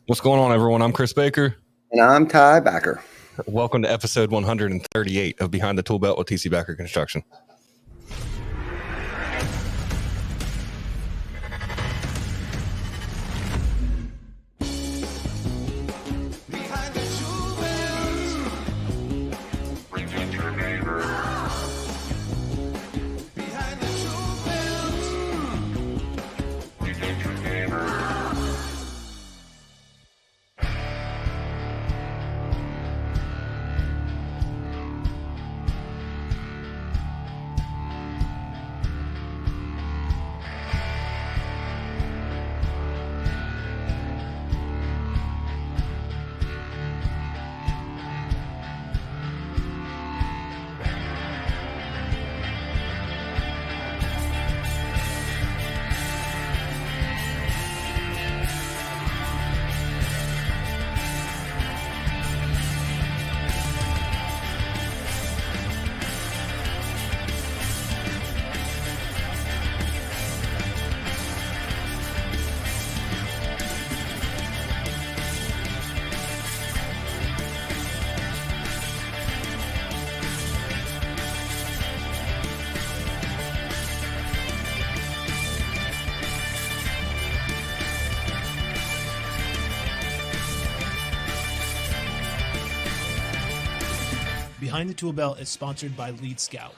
What's going on, everyone? I'm Chris Baker. And I'm Ty Backer. Welcome to episode 138 of Behind the Toolbelt with TC Backer Construction. Behind the Toolbelt is sponsored by Lead Scout.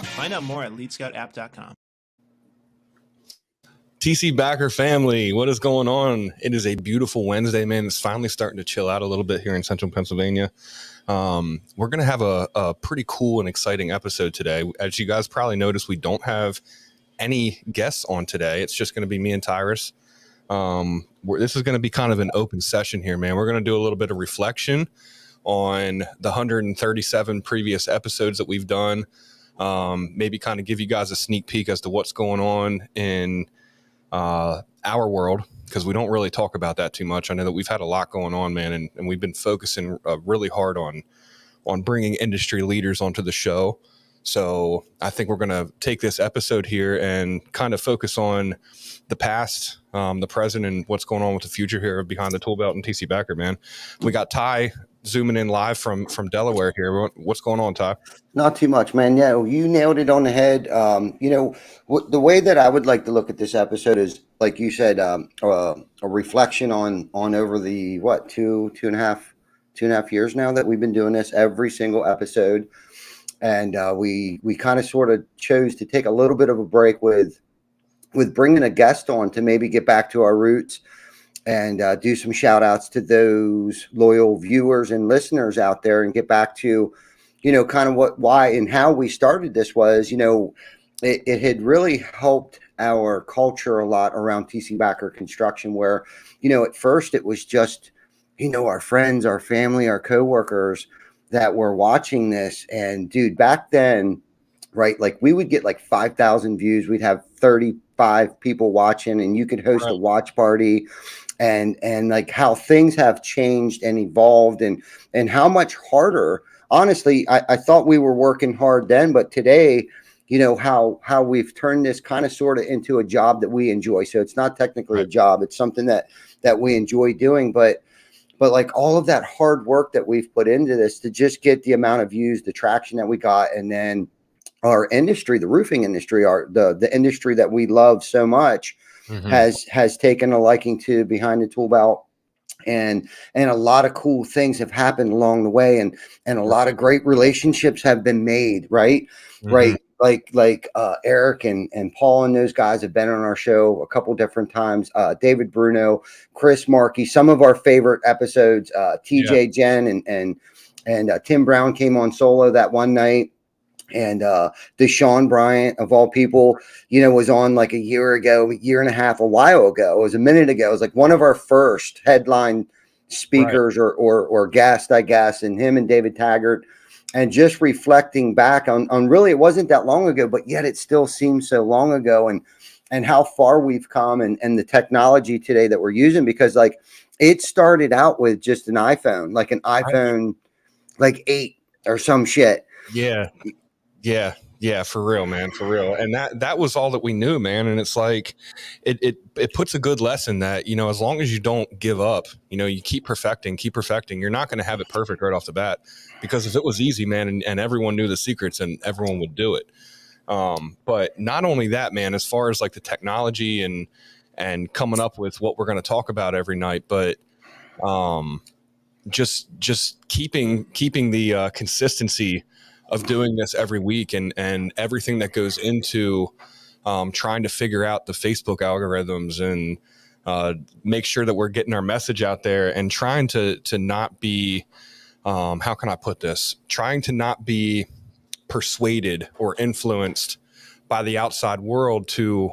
Find out more at leadscoutapp.com. TC Backer family, what is going on? It is a beautiful Wednesday, man. It's finally starting to chill out a little bit here in central Pennsylvania. We're going to have a pretty cool and exciting episode today. As you guys probably noticed, we don't have any guests on today. It's just going to be me and Tyrus. This is going to be kind of an open session here, man. We're going to do a little bit of reflection on the 137 previous episodes that we've done. Maybe kind of give you guys a sneak peek as to what's going on in our world, because we don't really talk about that too much. I know that we've had a lot going on, man, and we've been focusing really hard on bringing industry leaders onto the show. So I think we're going to take this episode here and kind of focus on the past, the present, and what's going on with the future here Behind the Toolbelt and TC Backer, man. We got Ty zooming in live from Delaware here. What's going on, Ty? Not too much, man. Yeah, you nailed it on the head. The way that I would like to look at this episode is, like you said, a reflection on over the, two and a half years now that we've been doing this every single episode. And we kind of sort of chose to take a little bit of a break with bringing a guest on to maybe get back to our roots and do some shout outs to those loyal viewers and listeners out there, and get back to, kind of why and how we started this was, it had really helped our culture a lot around TC Backer Construction, where, at first it was just, our friends, our family, our coworkers that were watching this. And dude, back then, right, like we would get like 5,000 views. We'd have 35 people watching, and you could host a watch party, and like how things have changed and evolved, and how much harder. Honestly, I thought we were working hard then, but today, how we've turned this kind of sort of into a job that we enjoy. So it's not technically a job. It's something that we enjoy doing, but like all of that hard work that we've put into this to just get the amount of views, the traction that we got, and then our industry, the roofing industry, the industry that we love so much, has taken a liking to Behind the Toolbelt, and a lot of cool things have happened along the way, and a lot of great relationships have been made, right? Right. Like Eric and Paul and those guys have been on our show a couple different times. David Bruno, Chris Markey, some of our favorite episodes. TJ Jen and Tim Brown came on solo that one night. And Deshaun Bryant, of all people, was on like a year and a half, a while ago. It was a minute ago. It was like one of our first headline speakers or guest, I guess, and him and David Taggart. And just reflecting back on really, it wasn't that long ago, but yet it still seems so long ago, and how far we've come, and the technology today that we're using, because like it started out with just an iPhone, like an iPhone, like 8 or some shit. Yeah. Yeah. Yeah, for real, man, for real. And that was all that we knew, man. And it's like it puts a good lesson that, you know, as long as you don't give up, you know, you keep perfecting, you're not going to have it perfect right off the bat, because if it was easy, man, and everyone knew the secrets, and everyone would do it. But not only that, man, as far as like the technology and coming up with what we're going to talk about every night, but just keeping the consistency of doing this every week, and everything that goes into trying to figure out the Facebook algorithms, and make sure that we're getting our message out there, and trying to not be how can I put this, trying to not be persuaded or influenced by the outside world to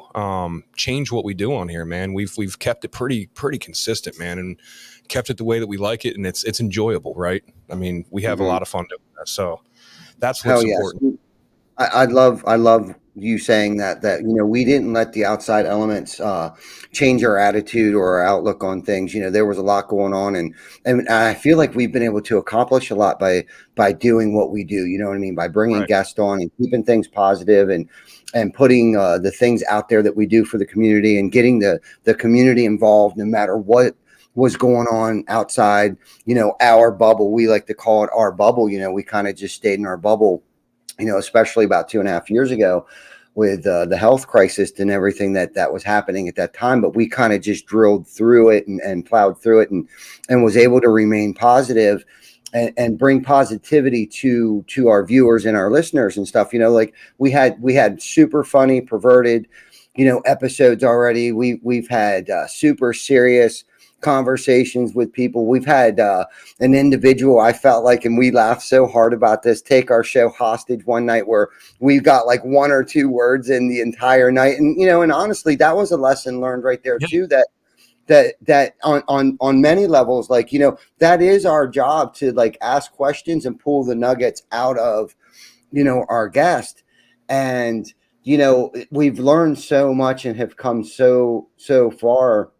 change what we do on here, man. We've kept it pretty consistent, man, and kept it the way that we like it, and it's enjoyable, right? I mean, we have a lot of fun doing that, so that's what's Hell yes. important. I love you saying that you know, we didn't let the outside elements change our attitude or our outlook on things. You know, there was a lot going on, and I feel like we've been able to accomplish a lot by doing what we do. You know what I mean? By bringing Right. guests on and keeping things positive, and putting the things out there that we do for the community, and getting the community involved, no matter what was going on outside, you know, our bubble. We like to call it our bubble. You know, we kind of just stayed in our bubble, you know, especially about 2.5 years ago with the health crisis and everything that was happening at that time. But we kind of just drilled through it and plowed through it, and was able to remain positive, and bring positivity to our viewers and our listeners and stuff. You know, like we had super funny, perverted, you know, episodes already. We've had super serious conversations with people. We've had an individual, I felt like, and we laughed so hard about this, take our show hostage one night, where we got like 1 or 2 words in the entire night. And, you know, and honestly, that was a lesson learned right there too, that on many levels, like, you know, that is our job, to like ask questions and pull the nuggets out of, you know, our guest. And, you know, we've learned so much and have come so far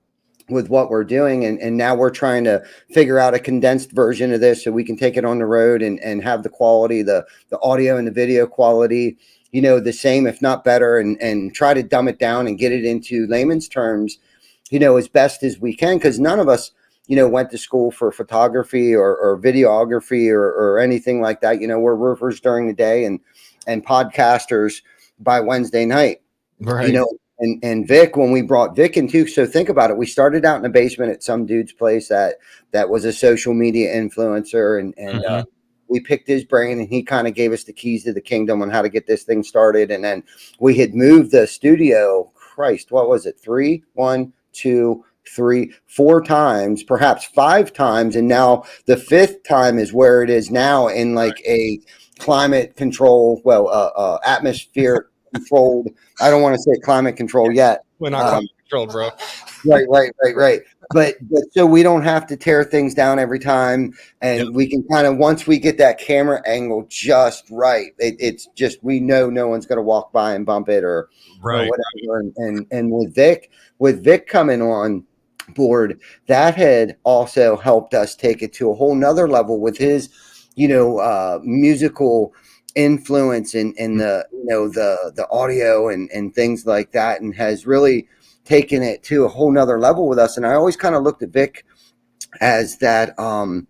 with what we're doing, and now we're trying to figure out a condensed version of this so we can take it on the road, and have the quality, the audio and the video quality, you know, the same, if not better, and try to dumb it down and get it into layman's terms, you know, as best as we can, because none of us, you know, went to school for photography or videography or anything like that. You know, we're roofers during the day, and podcasters by Wednesday night. Right. You know, and Vic, when we brought Vic in too, so think about it. We started out in the basement at some dude's place that was a social media influencer, and we picked his brain, and he kind of gave us the keys to the kingdom on how to get this thing started. And then we had moved the studio, Christ, what was it? 1, 2, 3, 4 times, perhaps 5 times. And now the 5th time is where it is now, in like a climate control, atmosphere controlled. I don't want to say climate control yet. We're not climate controlled, bro. Right. But so we don't have to tear things down every time, and we can kind of, once we get that camera angle just right, it's just, we know no one's going to walk by and bump it or whatever. And with Vic coming on board, that had also helped us take it to a whole nother level with his, you know, musical influence and the, you know, the audio and things like that, and has really taken it to a whole nother level with us. And I always kind of looked at Vic as that on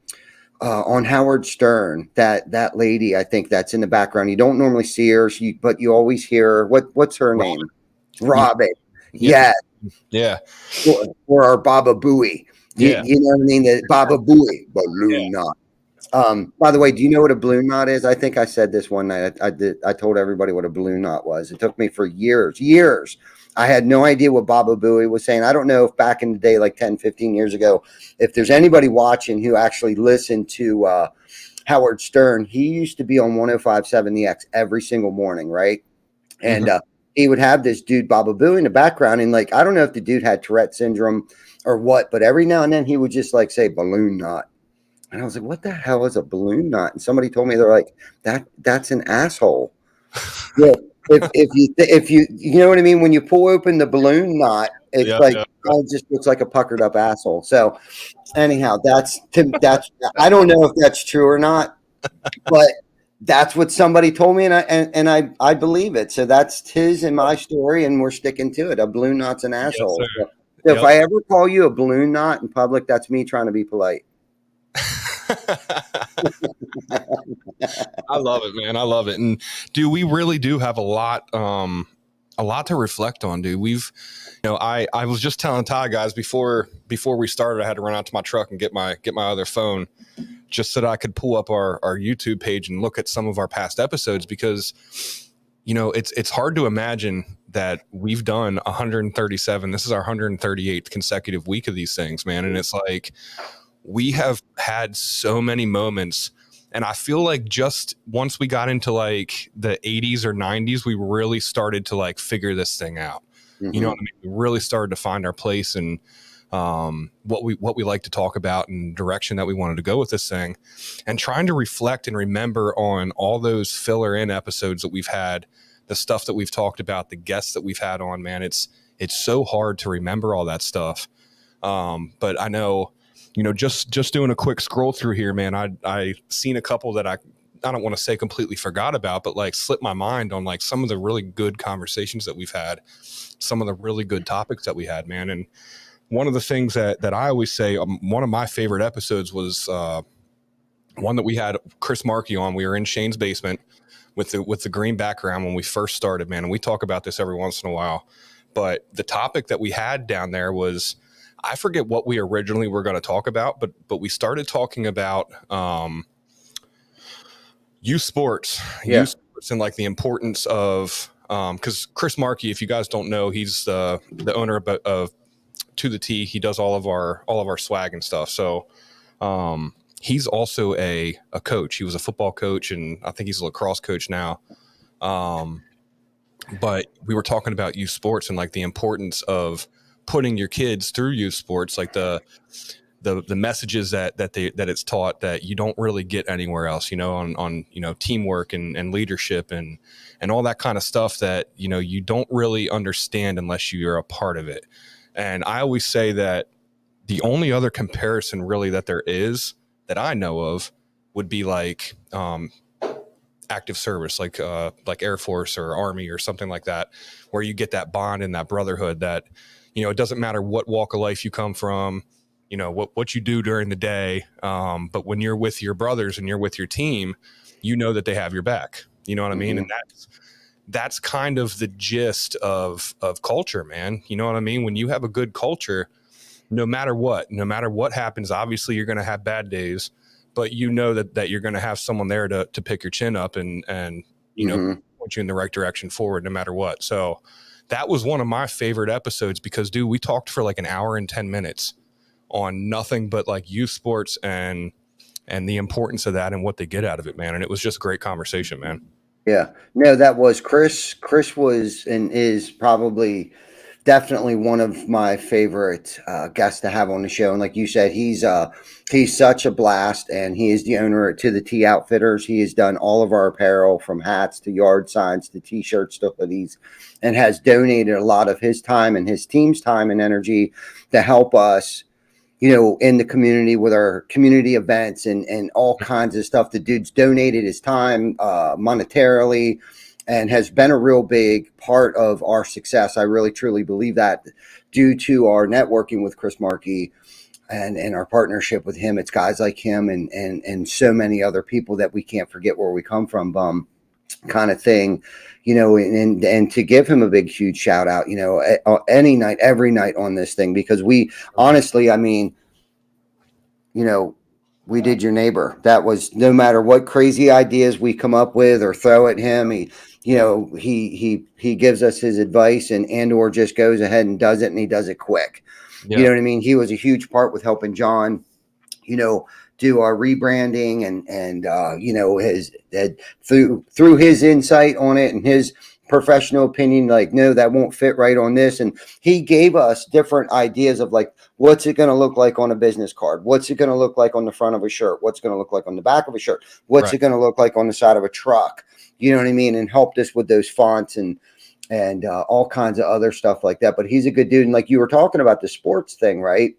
Howard Stern, that lady, I think, that's in the background. You don't normally see her, but you always hear her. What's her name? Robin. Yeah. Or our Baba Booey. You know what I mean? The Baba Booey, balloon knot. By the way, do you know what a balloon knot is? I think I said this one night. I told everybody what a balloon knot was. It took me for years. I had no idea what Baba Booey was saying. I don't know if back in the day, like 10, 15 years ago, if there's anybody watching who actually listened to Howard Stern. He used to be on 105.7 The X every single morning, right? And he would have this dude, Baba Booey, in the background. And like, I don't know if the dude had Tourette syndrome or what, but every now and then he would just like say balloon knot. And I was like, what the hell is a balloon knot? And somebody told me, they're like, that's an asshole. Yeah. If you know what I mean, when you pull open the balloon knot, it's it just looks like a puckered up asshole. So anyhow, that's I don't know if that's true or not, but That's what somebody told me, and I believe it. So that's his and my story, and we're sticking to it. A balloon knot's an Yes, asshole. sir. So if Yep. I ever call you a balloon knot in public, that's me trying to be polite. I love it, man. I love it. And dude, we really do have a lot to reflect on, dude. I was just telling Ty guys before we started, I had to run out to my truck and get my other phone just so that I could pull up our YouTube page and look at some of our past episodes, because it's hard to imagine that we've done 137. This is our 138th consecutive week of these things, man. And it's like, we have had so many moments, and I feel like just once we got into like the 80s or 90s, we really started to like figure this thing out. Mm-hmm. You know what I mean? We really started to find our place and what we like to talk about and direction that we wanted to go with this thing, and trying to reflect and remember on all those filler in episodes that we've had, the stuff that we've talked about, the guests that we've had on, man. It's so hard to remember all that stuff. But I know, just doing a quick scroll through here, man, I seen a couple that I don't want to say completely forgot about, but like slipped my mind on like some of the really good conversations that we've had, some of the really good topics that we had, man. And one of the things that I always say, one of my favorite episodes was one that we had Chris Markey on. We were in Shane's basement with the green background when we first started, man. And we talk about this every once in a while, but the topic that we had down there was, I forget what we originally were going to talk about, but we started talking about youth sports, and like the importance of, because Chris Markey, if you guys don't know, he's the owner of To the T. He does all of our swag and stuff. So he's also a coach. He was a football coach, and I think he's a lacrosse coach now. But we were talking about youth sports and like the importance of putting your kids through youth sports, like the messages that it's taught that you don't really get anywhere else, on teamwork and leadership and all that kind of stuff that, you don't really understand unless you're a part of it. And I always say that the only other comparison really that there is that I know of would be like active service, like Air Force or Army or something like that, where you get that bond and that brotherhood that, it doesn't matter what walk of life you come from, what you do during the day. But when you're with your brothers and you're with your team, that they have your back. You know what I mean? And that's kind of the gist of culture, man. You know what I mean? When you have a good culture, no matter what happens, obviously you're going to have bad days, but that you're going to have someone there to pick your chin up and point you in the right direction forward, no matter what. So that was one of my favorite episodes because, dude, we talked for like an hour and 10 minutes on nothing but like youth sports and the importance of that and what they get out of it, man. And it was just a great conversation, man. Yeah, no, that was Chris. Chris was and is probably definitely one of my favorite guests to have on the show. And like you said, he's such a blast, and he is the owner To the T Outfitters. He has done all of our apparel, from hats to yard signs to T-shirts to hoodies, and has donated a lot of his time and his team's time and energy to help us, in the community with our community events and all kinds of stuff. The dude's donated his time monetarily and has been a real big part of our success. I really, truly believe that, due to our networking with Chris Markey and our partnership with him. It's guys like him and so many other people that we can't forget where we come from, kind of thing, and to give him a big, huge shout out, any night, every night on this thing, because we honestly, I mean, we did your neighbor. That was, no matter what crazy ideas we come up with or throw at him, he gives us his advice and or just goes ahead and does it, and he does it quick. Yeah. You know what I mean? He was a huge part with helping John, do our rebranding and his through his insight on it and his professional opinion, like, no, that won't fit right on this. And he gave us different ideas of like, what's it going to look like on a business card? What's it going to look like on the front of a shirt? What's going to look like on the back of a shirt? What's it going to look like on the side of a truck? You know what I mean? And helped us with those fonts and all kinds of other stuff like that. But he's a good dude. And like you were talking about the sports thing, right?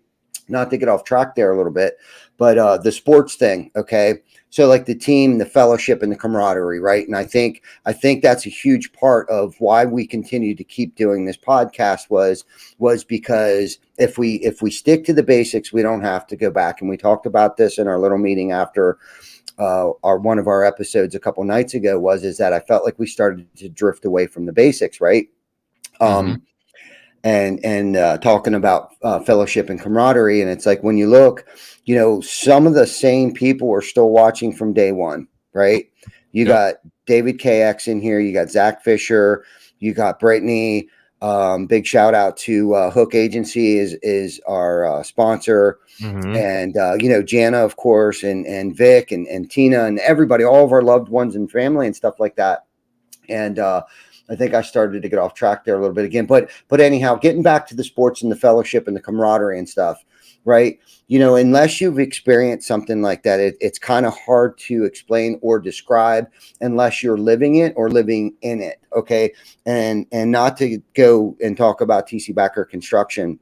not to get off track there a little bit, but the sports thing, okay? So like the team, the fellowship, and the camaraderie, right? And I think that's a huge part of why we continue to keep doing this podcast was because if we stick to the basics, we don't have to go back. And we talked about this in our little meeting after one of our episodes a couple nights ago is that I felt like we started to drift away from the basics, right? And talking about fellowship and camaraderie. And it's like, when you look, some of the same people are still watching from day one, right? You got David KX in here. You got Zach Fisher. You got Brittany. Big shout out to Hook Agency is our sponsor. And, Jana, of course, and Vic and Tina and everybody, all of our loved ones and family and stuff like that. And I think I started to get off track there a little bit again. But anyhow, getting back to the sports and the fellowship and the camaraderie and stuff, right? Unless you've experienced something like that, it's kind of hard to explain or describe unless you're living it or living in it, okay? And not to go and talk about TC Backer Construction,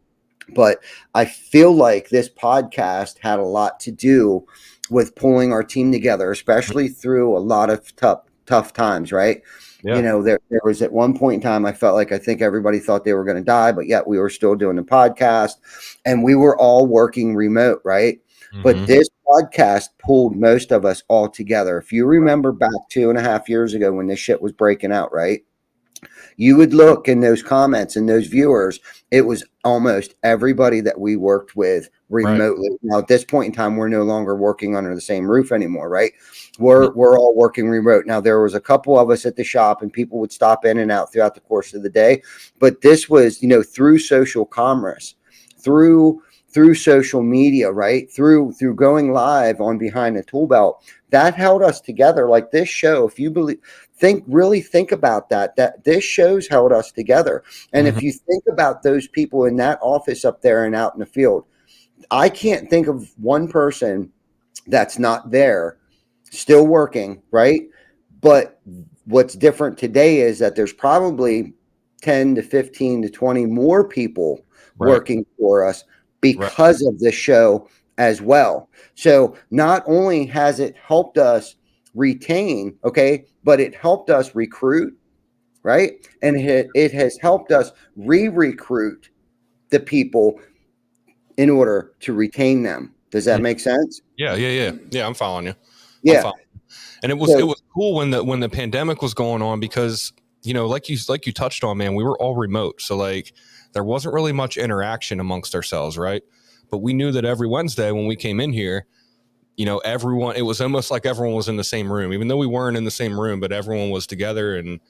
but I feel like this podcast had a lot to do with pulling our team together, especially through a lot of tough times, right? Yeah. There was at one point in time, I think everybody thought they were going to die, but yet we were still doing the podcast and we were all working remote, right? But this podcast pulled most of us all together. If you remember back 2.5 years ago when this shit was breaking out, right? You would look in those comments and those viewers, it was almost everybody that we worked with remotely. Right. Now, at this point in time, we're no longer working under the same roof anymore, right? We're all working remote. Now, there was a couple of us at the shop and people would stop in and out throughout the course of the day. But this was, through social commerce, through social media, right? Through going live on Behind the Toolbelt, that held us together. Like this show, if you really think about that this show's held us together. And if you think about those people in that office up there and out in the field, I can't think of one person that's not there still working, right? But what's different today is that there's probably 10 to 15 to 20 more people working for us because of the show as well. So not only has it helped us retain, okay, but it helped us recruit, right? And it has helped us re-recruit the people in order to retain them. Does that make sense? Yeah. I'm following you. Yeah. And it was cool when the pandemic was going on because, like you touched on, man, we were all remote. So like there wasn't really much interaction amongst ourselves, right? But we knew that every Wednesday when we came in here, it was almost like everyone was in the same room, even though we weren't in the same room, but everyone was together and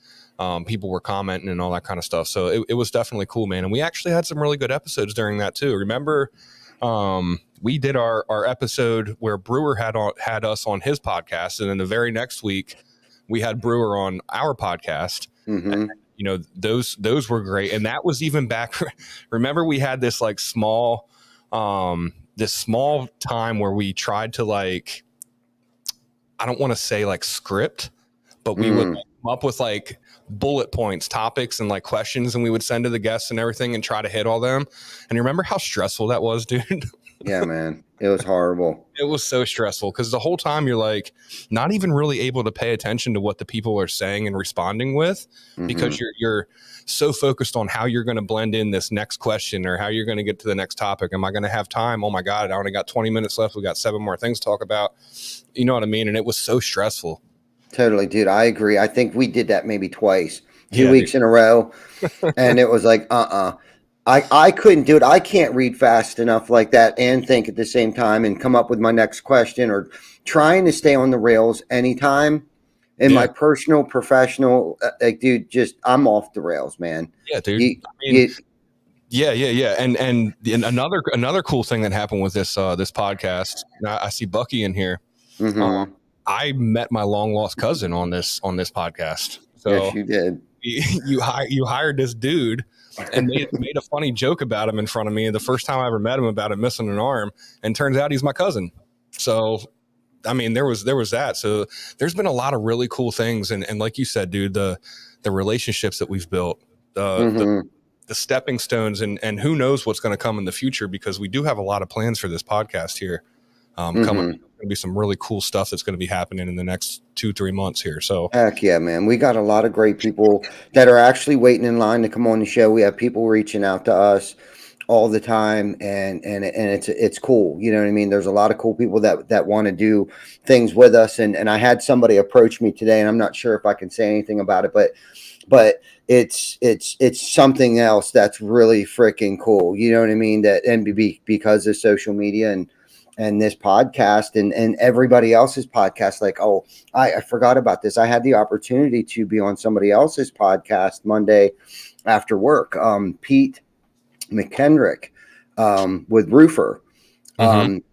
people were commenting and all that kind of stuff. So it was definitely cool, man. And we actually had some really good episodes during that too. Remember, we did our episode where Brewer had us on his podcast. And then the very next week we had Brewer on our podcast. And, those were great. And that was even back. Remember we had this like small time where we tried to like, I don't want to say like script, but we would come up with like bullet points, topics, and like questions, and we would send to the guests and everything and try to hit all them. And you remember how stressful that was, dude? Yeah, man. It was horrible. It was so stressful because the whole time you're like not even really able to pay attention to what the people are saying and responding with because you're so focused on how you're going to blend in this next question or how you're going to get to the next topic. Am I going to have time? Oh my God, I only got 20 minutes left. We got 7 more things to talk about. You know what I mean? And it was so stressful. Totally, dude. I agree. I think we did that maybe twice, 2 weeks in a row. And it was like, I couldn't do it. I can't read fast enough like that and think at the same time and come up with my next question or trying to stay on the rails anytime in my personal, professional, like, dude, I'm off the rails, man. Yeah, dude. Yeah. And another cool thing that happened with this podcast, I see Bucky in here. I met my long lost cousin on this podcast. So yes, you did. You hired this dude and made a funny joke about him in front of me. The first time I ever met him about him missing an arm, and turns out he's my cousin. So, I mean, there was that. So there's been a lot of really cool things. And like you said, dude, the relationships that we've built, the stepping stones, and who knows what's going to come in the future, because we do have a lot of plans for this podcast here. Coming, going to be some really cool stuff that's going to be happening in the next 2-3 months here. So heck yeah, man. We got a lot of great people that are actually waiting in line to come on the show. We have people reaching out to us all the time, and it's cool. You know what I mean? There's a lot of cool people that want to do things with us. And I had somebody approach me today, and I'm not sure if I can say anything about it, but it's something else that's really freaking cool. You know what I mean? That because of social media and this podcast and everybody else's podcast, like, oh, I forgot about this. I had the opportunity to be on somebody else's podcast Monday after work. Pete McKendrick with Roofer.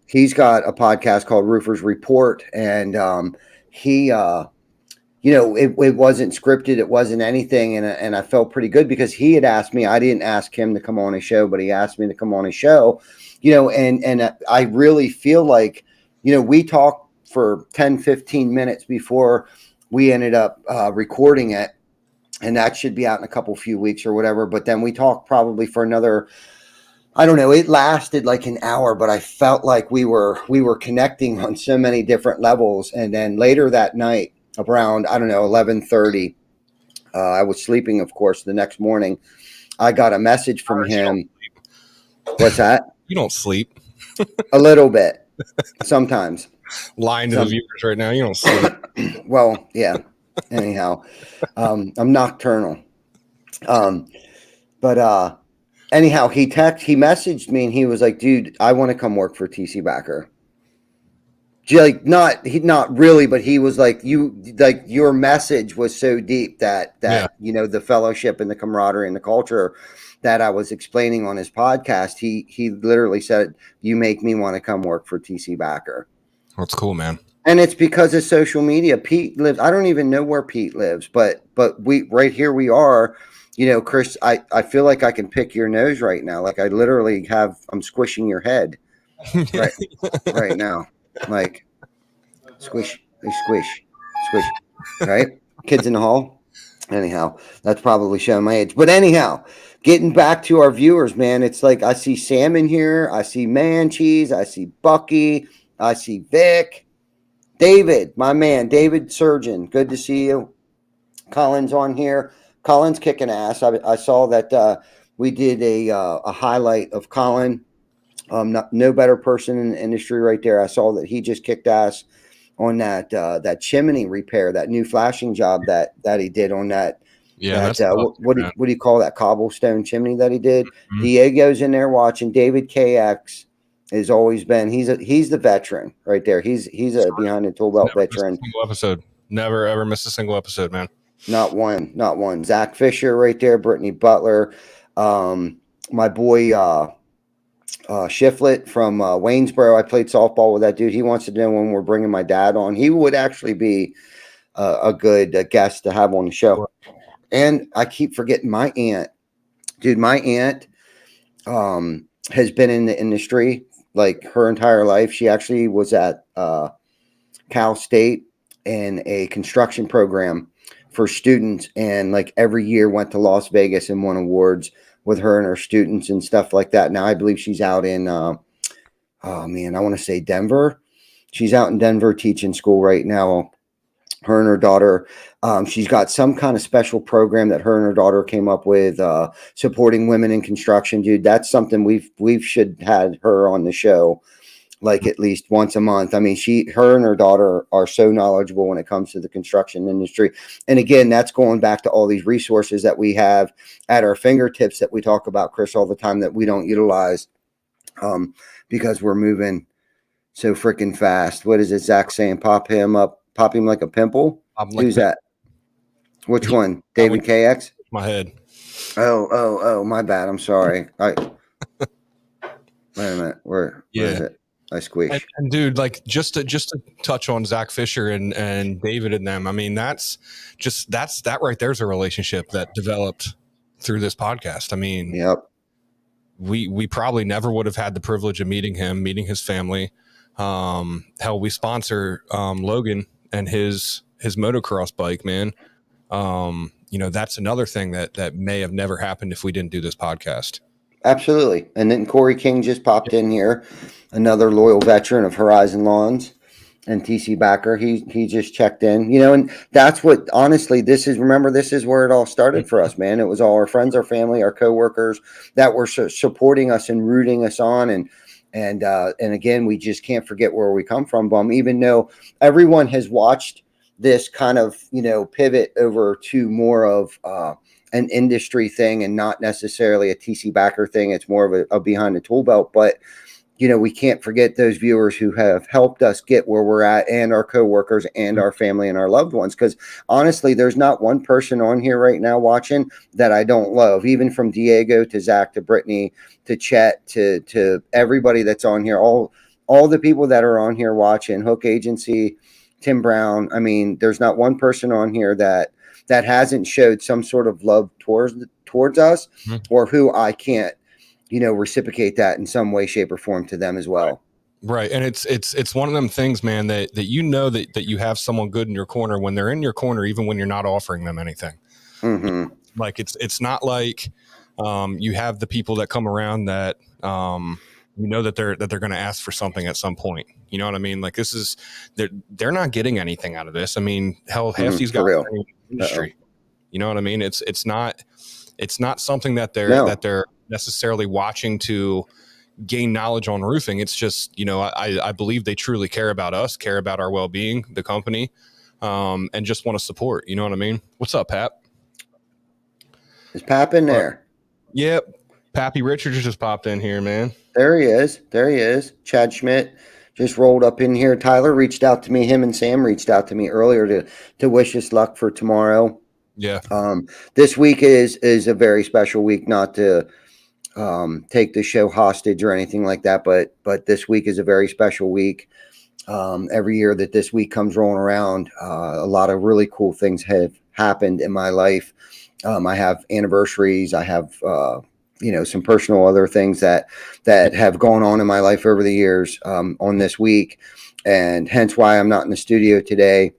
He's got a podcast called Roofer's Report, and he it wasn't scripted, it wasn't anything, and I felt pretty good because he had asked me. I didn't ask him to come on his show, but he asked me to come on his show, and I really feel like, we talked for 10-15 minutes before we ended up recording it. And that should be out in a few weeks or whatever. But then we talked probably for another, I don't know, it lasted like an hour, but I felt like we were connecting on so many different levels. And then later that night, around, I don't know, 11:30, I was sleeping, of course, the next morning. I got a message from him. What's that? You don't sleep. A little bit. Sometimes. Lying to the viewers right now. You don't sleep. Well, yeah. Anyhow, I'm nocturnal. But anyhow, he messaged me and he was like, dude, I want to come work for TC Backer. Like, not really, but he was like, your message was so deep that the fellowship and the camaraderie and the culture that I was explaining on his podcast, he literally said, you make me want to come work for TC Backer. That's cool, man. And it's because of social media. Pete lives, I don't even know where Pete lives, but we right here we are, Chris, I feel like I can pick your nose right now. Like I literally I'm squishing your head right now. Like squish, right? Kids in the hall. Anyhow, that's probably showing my age. But anyhow, getting back to our viewers, man, it's like I see Sam in here. I see Man Cheese. I see Bucky. I see Vic. David, my man, David Surgeon. Good to see you. Colin's on here. Colin's kicking ass. I saw that we did a highlight of Colin. No better person in the industry right there. I saw that he just kicked ass on that chimney repair, that new flashing job that he did on that. Yeah. What do you call that cobblestone chimney that he did? Mm-hmm. Diego's in there watching. David KX has always been. He's the veteran right there. He's a behind the Toolbelt veteran. Never ever missed a single episode, man. Not one. Zach Fisher right there. Brittany Butler. My boy Shiflett from Waynesboro. I played softball with that dude. He wants to know when we're bringing my dad on. He would actually be a good guest to have on the show. And I keep forgetting my aunt. Dude, my aunt has been in the industry like her entire life. She actually was at Cal State in a construction program for students, and like every year went to Las Vegas and won awards with her and her students and stuff like that. Now I believe she's out in I want to say Denver. She's out in Denver teaching school right now. Her and her daughter, she's got some kind of special program that her and her daughter came up with, supporting women in construction. Dude, that's something we should had her on the show like at least once a month. I mean, her and her daughter are so knowledgeable when it comes to the construction industry. And again, that's going back to all these resources that we have at our fingertips that we talk about, Chris, all the time, that we don't utilize because we're moving so freaking fast. What is it Zach saying? Pop him like a pimple? Who's that? Which one? David KX? My head. Oh, my bad. I'm sorry. Wait a minute. Where is it? I squeak. And dude, like just to touch on Zach Fisher and David and them. I mean, that right there's a relationship that developed through this podcast. I mean, yep. We probably never would have had the privilege of meeting his family. Hell, we sponsor Logan and his motocross bike, man. that's another thing that may have never happened if we didn't do this podcast. Absolutely. And then Corey King just popped in here, another loyal veteran of Horizon Lawns and TC Backer. He just checked in, and that's what, honestly, this is where it all started for us, man. It was all our friends, our family, our coworkers that were supporting us and rooting us on. And again, we just can't forget where we come from, Bum, even though everyone has watched this kind of, pivot over to more of, an industry thing and not necessarily a TC Backer thing. It's more of a behind the tool belt, but we can't forget those viewers who have helped us get where we're at, and our coworkers and our family and our loved ones. Because honestly, there's not one person on here right now watching that I don't love, even from Diego to Zach to Brittany to Chet to everybody that's on here, all the people that are on here watching, Hook Agency, Tim Brown. I mean, there's not one person on here that hasn't showed some sort of love towards us, or who I can't, reciprocate that in some way, shape, or form to them as well. Right. And it's one of them things, man, that that you have someone good in your corner when they're in your corner, even when you're not offering them anything. Mm-hmm. Like it's not like you have the people that come around that that they're going to ask for something at some point. You know what I mean? Like they're not getting anything out of this. I mean, hell, half these guys are in the industry. You know what I mean? It's not something that they're necessarily watching to gain knowledge on roofing. It's just, I believe they truly care about us, care about our well-being, the company, and just want to support. You know what I mean? What's up, Pap? Is Pap in there? Yep. Pappy Richards just popped in here, man. There he is. Chad Schmidt just rolled up in here. Tyler reached out to me. Him and Sam reached out to me earlier to wish us luck for tomorrow. Yeah. This week is a very special week, not to take the show hostage or anything like that, but this week is a very special week. Every year that this week comes rolling around, a lot of really cool things have happened in my life. I have anniversaries. I have some personal other things that have gone on in my life over the years on this week, and hence why I'm not in the studio today.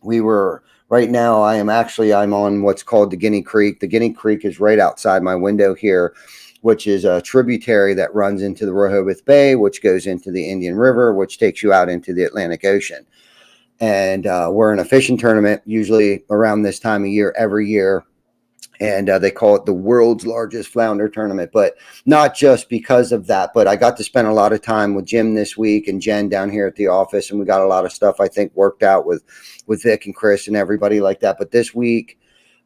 Right now, I'm on what's called the Guinea Creek. The Guinea Creek is right outside my window here, which is a tributary that runs into the Rehoboth Bay, which goes into the Indian River, which takes you out into the Atlantic Ocean. And we're in a fishing tournament, usually around this time of year, every year. And they call it the world's largest flounder tournament, but not just because of that. But I got to spend a lot of time with Jim this week and Jen down here at the office, and we got a lot of stuff, I think, worked out with Vic and Chris and everybody like that. But this week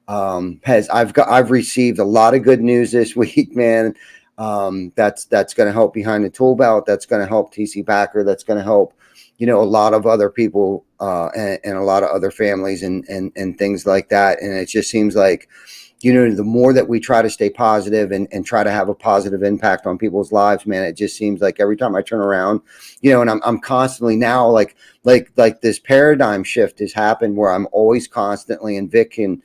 I've received a lot of good news this week, man. That's going to help behind the tool belt. That's going to help TC Backer. That's going to help, a lot of other people and a lot of other families and things like that. And it just seems like, the more that we try to stay positive and try to have a positive impact on people's lives, man, it just seems like every time I turn around, and I'm constantly now like this paradigm shift has happened where I'm always constantly, and Vic can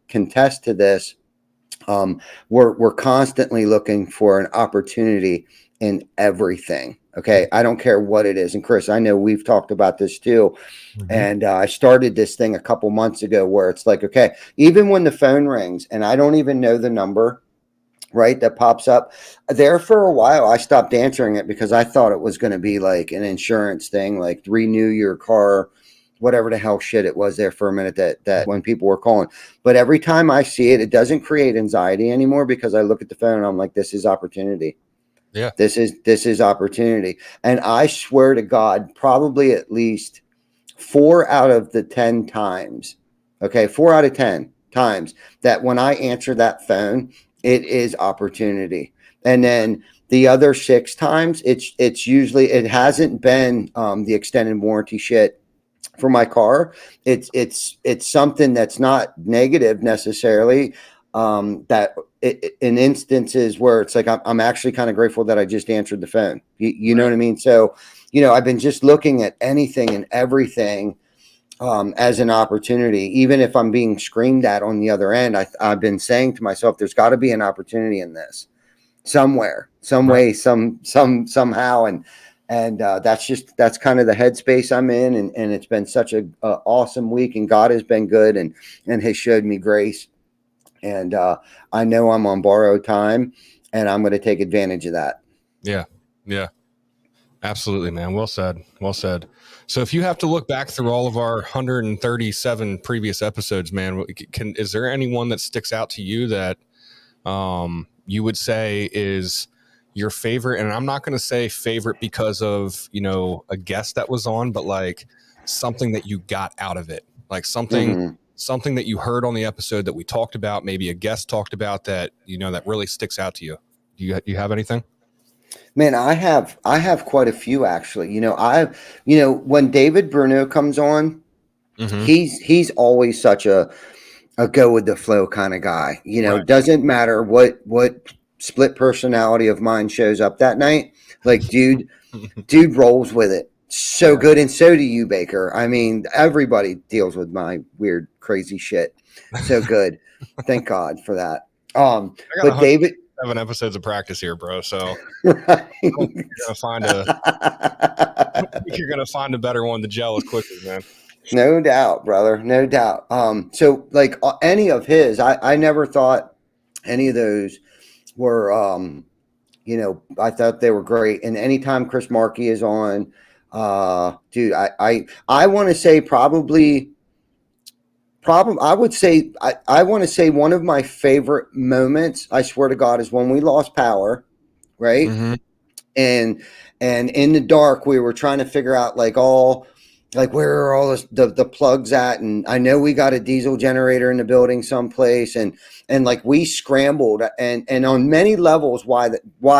contest to this. We're constantly looking for an opportunity in everything. Okay. I don't care what it is. And Chris, I know we've talked about this too. Mm-hmm. And I started this thing a couple months ago where it's like, okay, even when the phone rings and I don't even know the number, right, that pops up there, for a while, I stopped answering it because I thought it was going to be like an insurance thing, like renew your car, whatever the hell shit it was there for a minute that when people were calling. But every time I see it, it doesn't create anxiety anymore because I look at the phone and I'm like, this is opportunity. Yeah, this is opportunity. And I swear to God, probably at least 4 out of the 10 times, 4 out of 10 times that when I answer that phone, it is opportunity. And then the other 6 times, it's usually, it hasn't been the extended warranty shit for my car. It's something that's not negative necessarily. That in instances where it's like I'm actually kind of grateful that I just answered the phone. You know what I mean? So, I've been just looking at anything and everything as an opportunity, even if I'm being screamed at on the other end. I've been saying to myself, there's got to be an opportunity in this somewhere, some way, somehow. And And that's kind of the headspace I'm in, and it's been such a awesome week, and God has been good and has showed me grace, and I know I'm on borrowed time, and I'm going to take advantage of that. Yeah, yeah, absolutely, man. Well said, well said. So if you have to look back through all of our 137 previous episodes, man, is there anyone that sticks out to you that you would say is your favorite? And I'm not going to say favorite because of, a guest that was on, but like something that you got out of it, like something that you heard on the episode that we talked about, maybe a guest talked about that, that really sticks out to you. Do you have anything? Man, I have quite a few actually. When David Bruno comes on, he's always such a go with the flow kind of guy. Right. Doesn't matter what split personality of mine shows up that night. Like, dude rolls with it. So good, and so do you, Baker. I mean, everybody deals with my weird, crazy shit. So good. Thank God for that. But David, 7 episodes of practice here, bro. So right. you're gonna find a better one to gel as quickly, man. No doubt, brother. No doubt. So like any of his, I never thought any of those were, I thought they were great. And anytime Chris Markey is on, dude, I want to say I would say, I want to say one of my favorite moments, I swear to God, is when we lost power, right? Mm-hmm. And in the dark, we were trying to figure out where are all the plugs at, and I know we got a diesel generator in the building someplace, and like we scrambled, and on many levels, why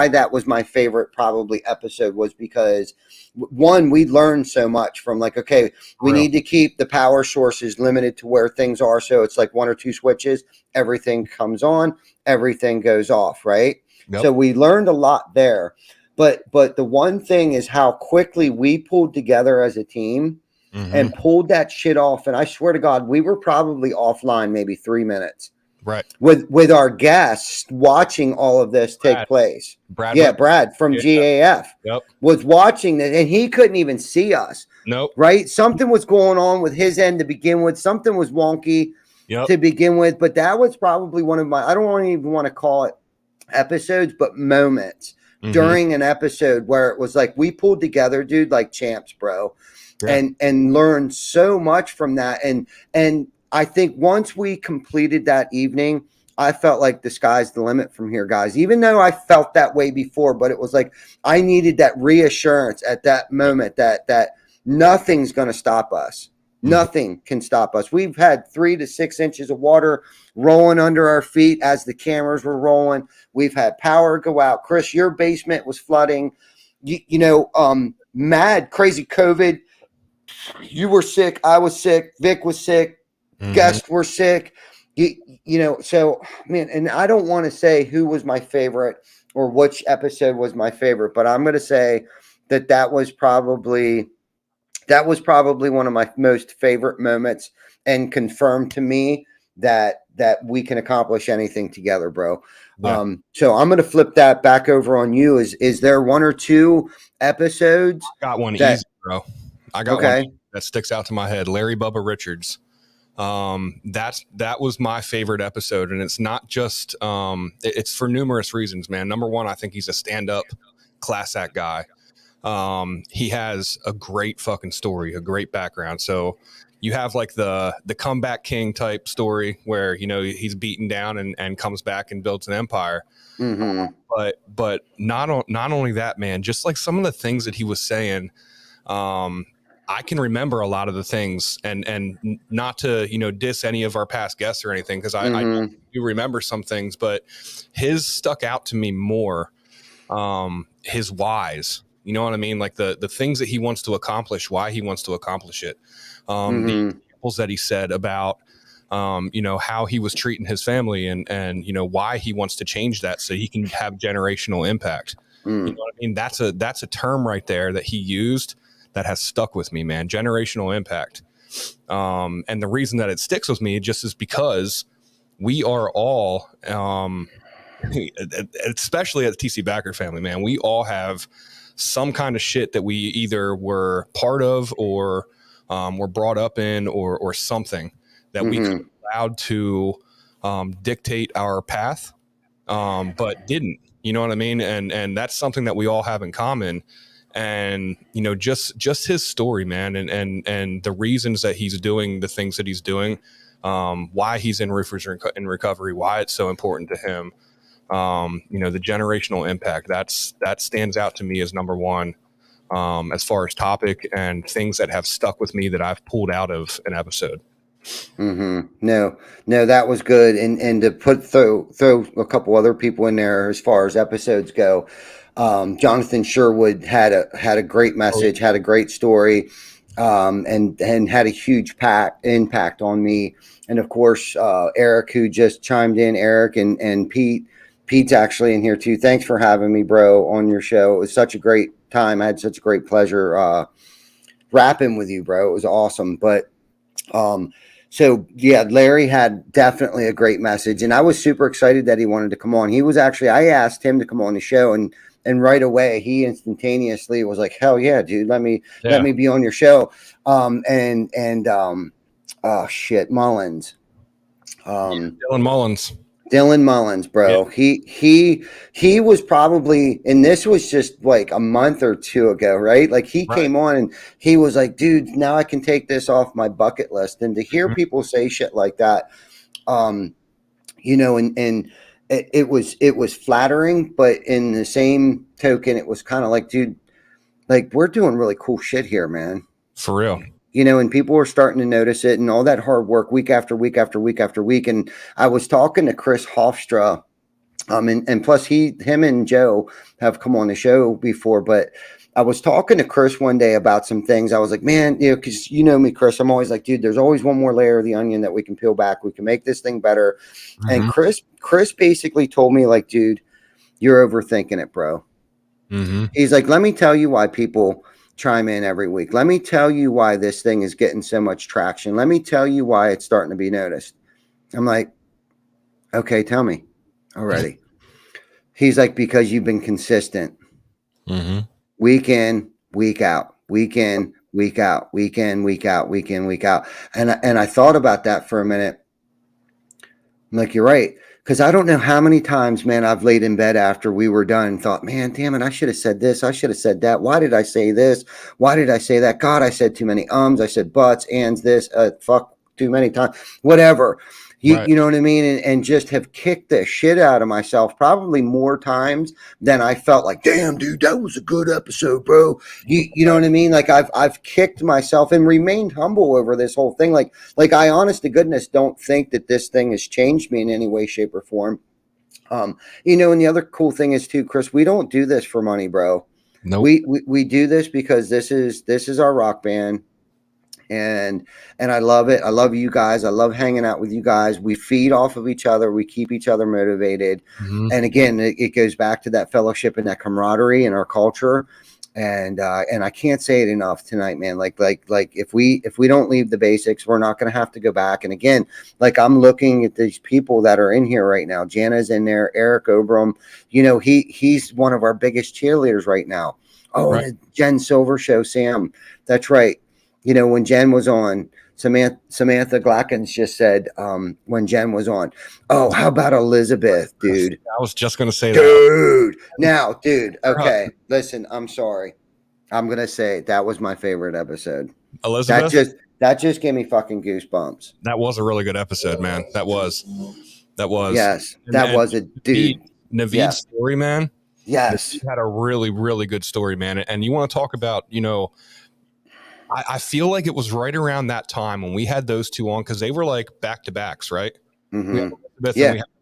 that was my favorite probably episode was because one, we learned so much from okay, we need to keep the power sources limited to where things are, so it's like 1 or 2 switches, everything comes on, everything goes off, right? Yep. So we learned a lot there, but the one thing is how quickly we pulled together as a team. And pulled that shit off. And I swear to God, we were probably offline maybe 3 minutes. Right. With our guests watching all of this take place. Brad from GAF was watching it, and he couldn't even see us. Nope. Right? Something was going on with his end to begin with. Something was wonky to begin with. But that was probably one of my, I don't even want to call it episodes, but moments during an episode where it was like we pulled together, dude, like champs, bro. Yeah. And learned so much from that. And I think once we completed that evening, I felt like the sky's the limit from here, guys, even though I felt that way before, but it was like, I needed that reassurance at that moment that nothing's going to stop us. Nothing can stop us. We've had 3 to 6 inches of water rolling under our feet as the cameras were rolling. We've had power go out. Chris, your basement was flooding, mad, crazy COVID. You were sick. I was sick. Vic was sick. Guests were sick. So, man, and I don't want to say who was my favorite or which episode was my favorite, but I'm going to say that was probably one of my most favorite moments, and confirmed to me that we can accomplish anything together, bro. Yeah. So I'm going to flip that back over on you. Is there 1 or 2 episodes? I got one easy, bro. I got one that sticks out to my head. Larry Bubba Richards. That was my favorite episode, and it's not just it's for numerous reasons, man. Number one, I think he's a stand-up class act guy. He has a great fucking story, a great background. So you have like the comeback king type story where he's beaten down and comes back and builds an empire. But not only that, man, just like some of the things that he was saying, I can remember a lot of the things, and not to diss any of our past guests or anything, because I do remember some things, but his stuck out to me more. His whys, you know what I mean, like the things that he wants to accomplish, why he wants to accomplish it. The examples that he said about how he was treating his family, and why he wants to change that so he can have generational impact. You know what I mean? That's a term right there that he used that has stuck with me, man. Generational impact. And the reason that it sticks with me just is because we are all, especially at the TC Backer family, man, we all have some kind of shit that we either were part of or were brought up in or something that we could be allowed to dictate our path, but didn't. You know what I mean? And that's something that we all have in common. And, you know, just his story, man, and the reasons that he's doing the things that he's doing, why he's in roofers in recovery, why it's so important to him. You know, the generational impact that stands out to me as number one, as far as topic and things that have stuck with me that I've pulled out of an episode. No, that was good. And to throw a couple other people in there as far as episodes go. Jonathan Sherwood had a great message, had a great story, and had a huge impact on me. And of course, Eric, who just chimed in, Eric and Pete's actually in here too. Thanks for having me, bro, on your show. It was such a great time. I had such a great pleasure rapping with you, bro. It was awesome. But so yeah, Larry had definitely a great message, and I was super excited that he wanted to come on. He was actually, I asked him to come on the show, and right away he instantaneously was like, "Hell yeah, dude, let me be on your show." Oh shit, Mullins. Dylan Mullins, bro. Yeah. He was probably, and this was just like a month or two ago, right? Like he came on and he was like, dude, now I can take this off my bucket list. And to hear people say shit like that, you know, and it was flattering, but in the same token, it was kind of like, dude, like we're doing really cool shit here, man. For real. You know, and people were starting to notice it and all that hard work week after week after week after week. And I was talking to Chris Hofstra, and plus him and Joe have come on the show before, but I was talking to Chris one day about some things. I was like, man, you know, because you know me, Chris, I'm always like, dude, there's always one more layer of the onion that we can peel back. We can make this thing better. And Chris basically told me, like, dude, you're overthinking it, bro. He's like, let me tell you why people chime in every week. Let me tell you why this thing is getting so much traction. Let me tell you why it's starting to be noticed. I'm like, okay, tell me already. He's like, because you've been consistent. Week in, week out, week in, week out, week in, week out, week in, week out. And I thought about that for a minute. I'm like, you're right. Because I don't know how many times, man, I've laid in bed after we were done and thought, man, damn it, I should have said this. I should have said that. Why did I say this? Why did I say that? God, I said too many I said buts, ands, this, fuck too many times, whatever. You know what I mean? And just have kicked the shit out of myself probably more times than I felt like, damn, dude, that was a good episode, bro. You know what I mean? Like I've kicked myself and remained humble over this whole thing. Like I honest to goodness don't think that this thing has changed me in any way, shape, or form. You know, and the other cool thing is too, Chris, we don't do this for money, bro. No, we do this because this is our rock band. And I love it. I love you guys. I love hanging out with you guys. We feed off of each other. We keep each other motivated. And again, it goes back to that fellowship and that camaraderie in our culture. And I can't say it enough tonight, man. Like if we don't leave the basics, we're not going to have to go back. And again, like I'm looking at these people that are in here right now. Jana's in there. Eric Obram, you know, he's one of our biggest cheerleaders right now. Oh, right. Jen Silver show, Sam. That's right. You know, when Jen was on, Samantha Glackens just said when Jen was on, oh, how about Elizabeth, dude? I was just going to say that. Now, dude, okay, listen, I'm sorry. I'm going to say that was my favorite episode. Elizabeth? That just gave me fucking goosebumps. That was a really good episode, man. That was. Yes, that was a dude. Naveed's story, man. Yes. He had a really, really good story, man. And you want to talk about, you know, I feel like it was right around that time when we had those two on because they were like back to backs, right? We had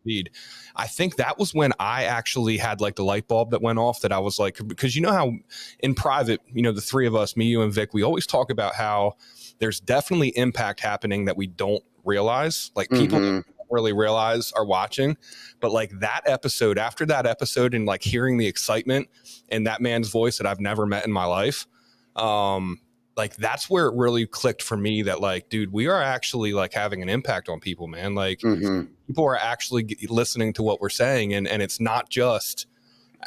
Naveed. I think that was when I actually had like the light bulb that went off that I was like, because you know how in private, you know, the three of us, me, you, and Vic, we always talk about how there's definitely impact happening that we don't realize. Like people don't really realize are watching, but like that episode, after that episode and like hearing the excitement in that man's voice that I've never met in my life, like that's where it really clicked for me that like, dude, we are actually like having an impact on people, man. Like people are actually listening to what we're saying. And it's not just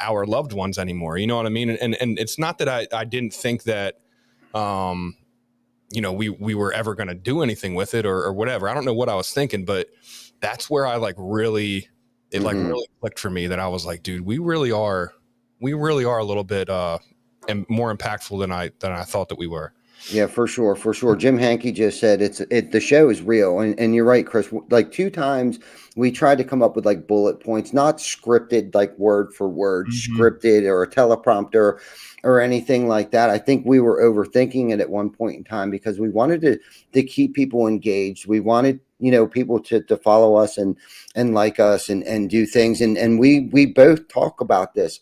our loved ones anymore. You know what I mean? And it's not that I didn't think that, we were ever going to do anything with it or whatever. I don't know what I was thinking, but that's where I really clicked for me that I was like, dude, we really are a little bit and more impactful than I thought that we were. Yeah, for sure, for sure. Jim Hankey just said the show is real, and you're right, Chris. Like 2 times we tried to come up with like bullet points, not scripted, like word for word, scripted or a teleprompter or anything like that. I think we were overthinking it at one point in time because we wanted to keep people engaged. We wanted people to follow us and like us and do things, and we both talk about this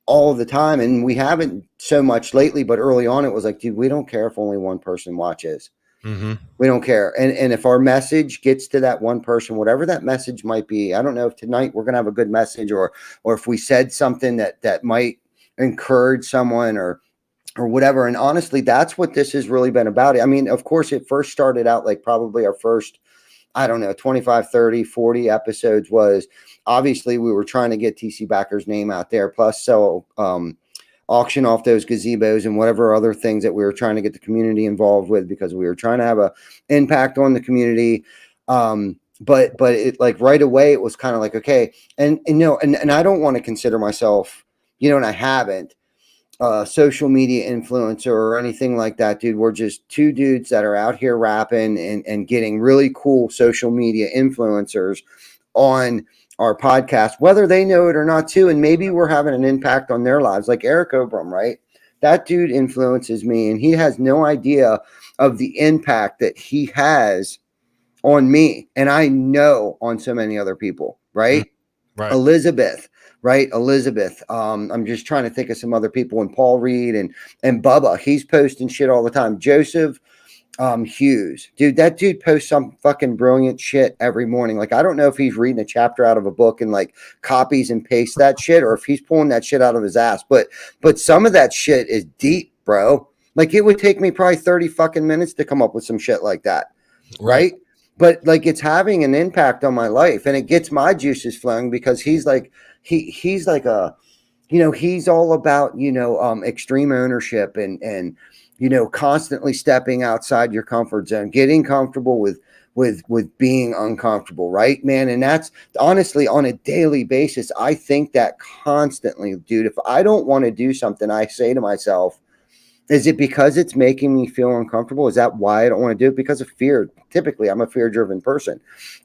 all the time, and we haven't so much lately, but early on it was like, dude, we don't care if only one person watches. We don't care. And if our message gets to that one person, whatever that message might be, I don't know if tonight we're going to have a good message or if we said something that might encourage someone or whatever. And honestly, that's what this has really been about. I mean, of course it first started out like probably our first, I don't know, 25, 30, 40 episodes was obviously we were trying to get TC Backer's name out there, plus sell, auction off those gazebos and whatever other things that we were trying to get the community involved with because we were trying to have a impact on the community. But it like right away, it was kind of like, okay. And I don't want to consider myself, and I haven't, social media influencer or anything like that, dude. We're just 2 dudes that are out here rapping and getting really cool social media influencers on our podcast, whether they know it or not too. And maybe we're having an impact on their lives. Like Eric Obram, right? That dude influences me and he has no idea of the impact that he has on me. And I know on so many other people, right? Right. Elizabeth, right? Elizabeth. I'm just trying to think of some other people, and Paul Reed and Bubba. He's posting shit all the time. Joseph Hughes, dude, that dude posts some fucking brilliant shit every morning. Like, I don't know if he's reading a chapter out of a book and like copies and pastes that shit, or if he's pulling that shit out of his ass. But some of that shit is deep, bro. Like, it would take me probably 30 fucking minutes to come up with some shit like that, right? But like, it's having an impact on my life, and it gets my juices flowing because he's like, he's like a, he's all about, extreme ownership and constantly stepping outside your comfort zone, getting comfortable with being uncomfortable, right, man? And that's honestly on a daily basis. I think that constantly, dude. If I don't want to do something, I say to myself, is it because it's making me feel uncomfortable? Is that why I don't want to do it? Because of fear. Typically, I'm a fear-driven person.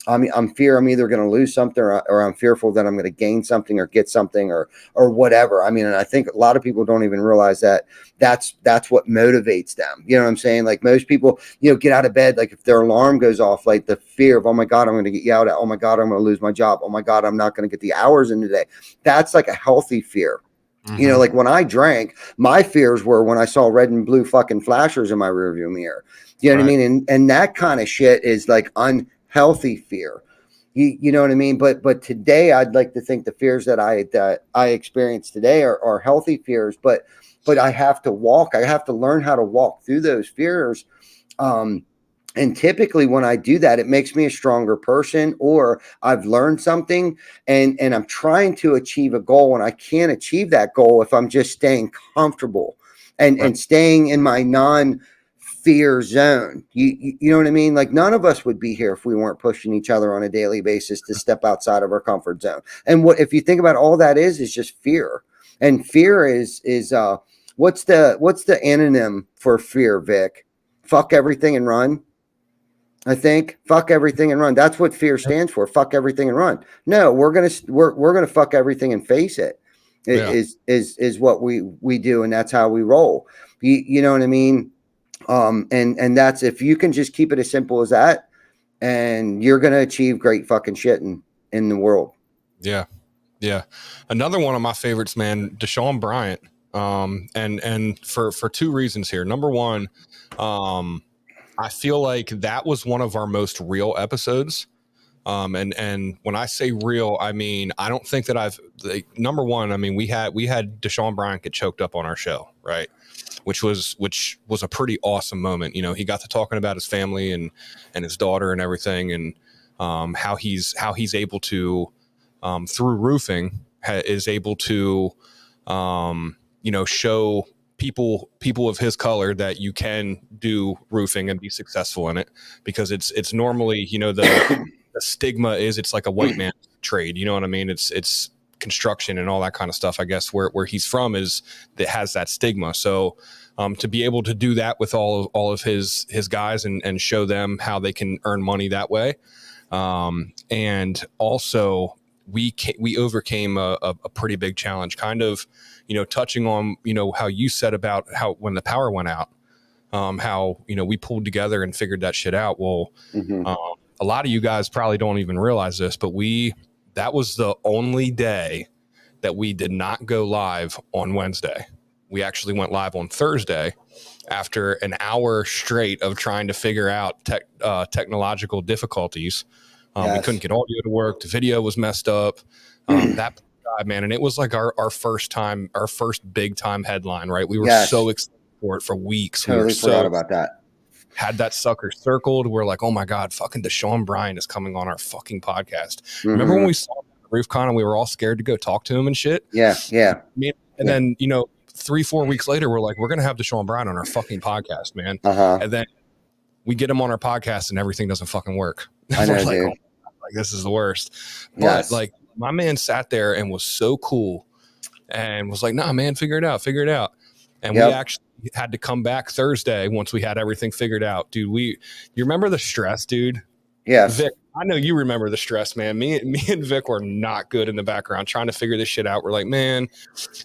I'm either going to lose something or I'm fearful that I'm going to gain something or get something or whatever. I mean, and I think a lot of people don't even realize that that's what motivates them. You know what I'm saying? Like most people, get out of bed, like if their alarm goes off, like the fear of, oh my God, I'm going to get yelled at. Oh my God, I'm going to lose my job. Oh my God, I'm not going to get the hours in today. That's like a healthy fear. Like when I drank, my fears were when I saw red and blue fucking flashers in my rearview mirror. You know what I mean? And that kind of shit is like unhealthy fear. You know what I mean? But today I'd like to think the fears that I experience today are healthy fears, but I have to learn how to walk through those fears. And typically when I do that, it makes me a stronger person, or I've learned something and I'm trying to achieve a goal, and I can't achieve that goal if I'm just staying comfortable and staying in my non-fear zone. You know what I mean? Like none of us would be here if we weren't pushing each other on a daily basis to step outside of our comfort zone. And what, if you think about all that is just fear. And fear is what's the anonym for fear, Vic? Fuck everything and run. I think fuck everything and run. That's what fear stands for. Fuck everything and run. No, we're gonna fuck everything and face it. Is what we do, and that's how we roll. You know what I mean? And that's, if you can just keep it as simple as that, and you're gonna achieve great fucking shit in the world. Yeah. Another one of my favorites, man, Deshaun Bryant. And for 2 reasons here. Number one, I feel like that was one of our most real episodes. And when I say real, I mean, I don't think that number one, I mean, we had Deshaun Bryant get choked up on our show, right? Which was a pretty awesome moment. He got to talking about his family and his daughter and everything, and how he's able to, through roofing, is able to, show people of his color that you can do roofing and be successful in it, because it's normally, the stigma is it's like a white man trade. You know what I mean? It's construction and all that kind of stuff. I guess where he's from is that has that stigma. So to be able to do that with all of his guys and show them how they can earn money that way. And also we overcame a pretty big challenge, kind of, touching on, how you said about how when the power went out, how, we pulled together and figured that shit out. Well, a lot of you guys probably don't even realize this, but that was the only day that we did not go live on Wednesday. We actually went live on Thursday after an hour straight of trying to figure out technological difficulties. We couldn't get audio to work. The video was messed up. That guy, man. And it was like our first big time headline, right? We were so excited for it for weeks. Totally forgot about that. Had that sucker circled. We're like, oh my God, fucking Deshaun Bryant is coming on our fucking podcast. Remember when we saw him at RoofCon and we were all scared to go talk to him and shit? Yeah. And then, 3-4 weeks later, we're like, we're going to have Deshaun Bryant on our fucking podcast, man. And then we get him on our podcast and everything doesn't fucking work. I know, like, dude. Like, this is the worst. But like, my man sat there and was so cool and was like, nah, man, figure it out. And we actually had to come back Thursday once we had everything figured out. Dude, you remember the stress, dude? Yes. Vic, I know you remember the stress, man. Me and Vic were not good in the background trying to figure this shit out. We're like, man,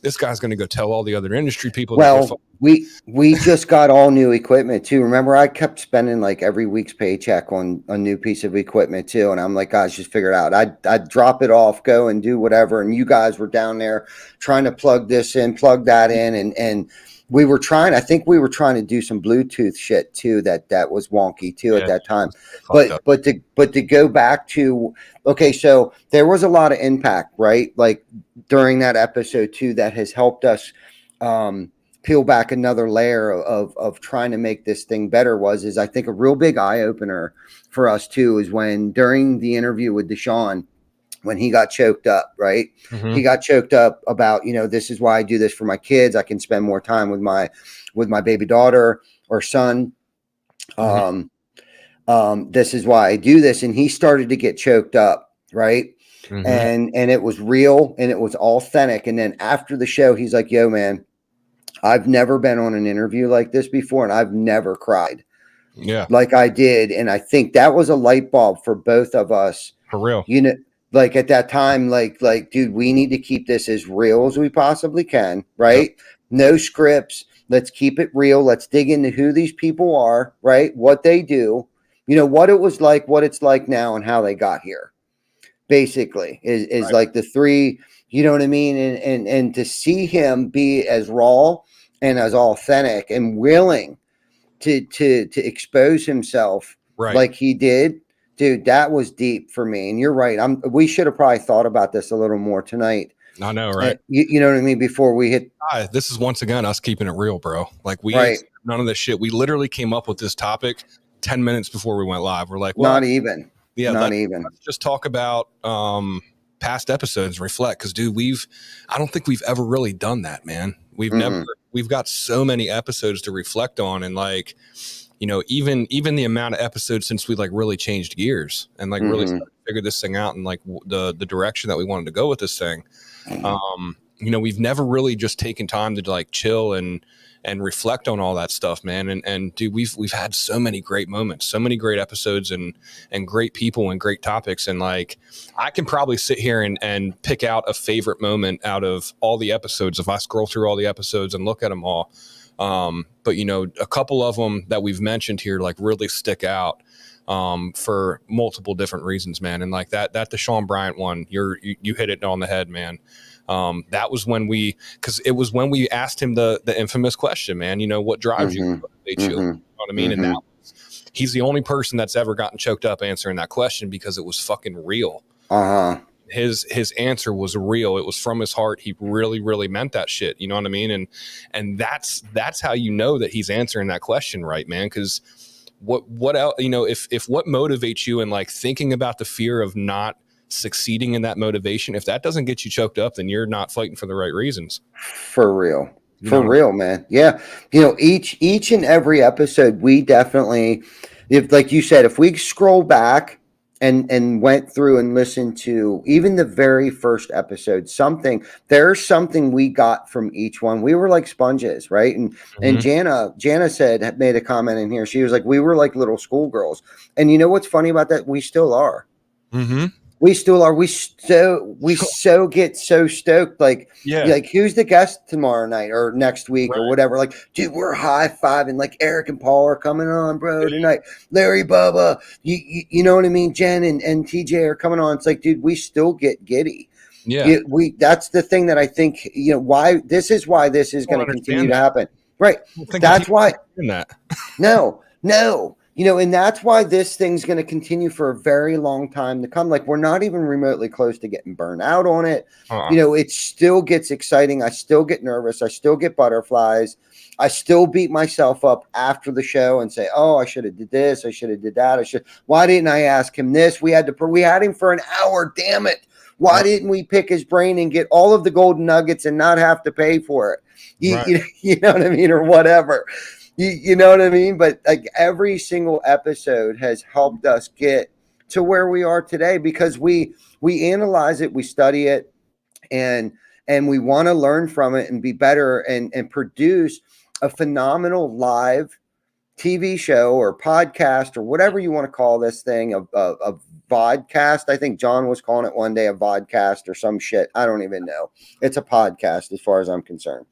this guy's going to go tell all the other industry people. Well, we just got all new equipment too. Remember, I kept spending like every week's paycheck on a new piece of equipment too. And I'm like, guys, just figure it out. I'd drop it off, go and do whatever. And you guys were down there trying to plug this in, plug that in. And we were trying to do some Bluetooth shit too. That was wonky too at that time. But to go back to, okay, so there was a lot of impact, right? Like during that episode too, that has helped us, peel back another layer of trying to make this thing better is I think a real big eye opener for us too is when during the interview with Deshaun, when he got choked up, right? He got choked up about, this is why I do this for my kids. I can spend more time with my baby daughter or son. This is why I do this. And he started to get choked up, right? And it was real and it was authentic. And then after the show, he's like, yo, man, I've never been on an interview like this before, and I've never cried like I did. And I think that was a light bulb for both of us. For real. Like at that time, like, dude, we need to keep this as real as we possibly can, right? Yep. No scripts. Let's keep it real. Let's dig into who these people are, right? What they do, what it was like, what it's like now, and how they got here. Basically, is right. Like the three, you know what I mean? And to see him be as raw and as authentic and willing to expose himself like he did, dude, that was deep for me. And you're right. We should have probably thought about this a little more tonight. I know, right? You know what I mean? Before we hit. This is once again us keeping it real, bro. Like none of this shit. We literally came up with this topic 10 minutes before we went live. We're like, well, not even. Yeah, let's just talk about past episodes, reflect, because dude, I don't think we've ever really done that, man. We've got so many episodes to reflect on, and like, even the amount of episodes since we like really changed gears and like really started to figure this thing out and like the direction that we wanted to go with this thing. We've never really just taken time to like chill and reflect on all that stuff, man. And dude, we've had so many great moments, so many great episodes and great people and great topics. And like, I can probably sit here and pick out a favorite moment out of all the episodes if I scroll through all the episodes and look at them all. But a couple of them that we've mentioned here, like really stick out, for multiple different reasons, man. And like that Deshaun Bryant one, you hit it on the head, man. That was when it was when we asked him the infamous question, man, what drives you? You know what I mean? And he's the only person that's ever gotten choked up answering that question because it was fucking real. His answer was real. It was from his heart. He really, really meant that shit. You know what I mean? And that's how you know that he's answering that question right, man. Because what else, if what motivates you in like thinking about the fear of not succeeding in that motivation, if that doesn't get you choked up, then you're not fighting for the right reasons. For real. You For know? real, man. Yeah. Each and every episode, we definitely, if like you said, if we scroll back and went through and listened to even the very first episode, there's something we got from each one. We were like sponges, right? And Jana said, made a comment in here. She was like, we were like little schoolgirls. And you know what's funny about that? We still are. Mm-hmm. We still are. We so get so stoked. Like who's the guest tomorrow night or next week or whatever? Like, dude, we're high fiving. Like Eric and Paul are coming on, bro, tonight. Larry, Bubba, you know what I mean? Jen and TJ are coming on. It's like, dude, we still get giddy. Yeah. That's the thing that I think, why this is going to continue to happen. Right. That's why. No. And that's why this thing's going to continue for a very long time to come. Like, we're not even remotely close to getting burned out on it. It still gets exciting. I still get nervous. I still get butterflies. I still beat myself up after the show and say, oh, I should have did this. I should have did that. Why didn't I ask him this? We had him for an hour. Damn it. Why didn't we pick his brain and get all of the golden nuggets and not have to pay for it? You know what I mean? Or whatever. You know what I mean? But like every single episode has helped us get to where we are today because we analyze it, we study it, and we want to learn from it and be better and produce a phenomenal live TV show or podcast or whatever you want to call this thing, a vodcast. I think John was calling it one day a vodcast or some shit. I don't even know. It's a podcast as far as I'm concerned.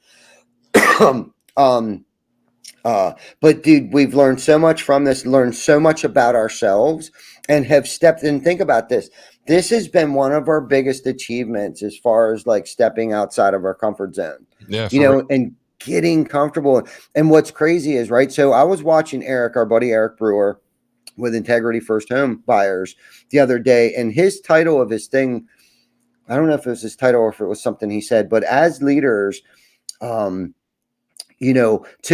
But dude, we've learned so much from this, learned so much about ourselves, and have stepped in. Think about this. This has been one of our biggest achievements as far as like stepping outside of our comfort zone. Yeah. And getting comfortable. And what's crazy is, right, so I was watching Eric, our buddy Eric Brewer with Integrity First Home Buyers the other day, and his title of his thing, I don't know if it was his title or if it was something he said, but as leaders, to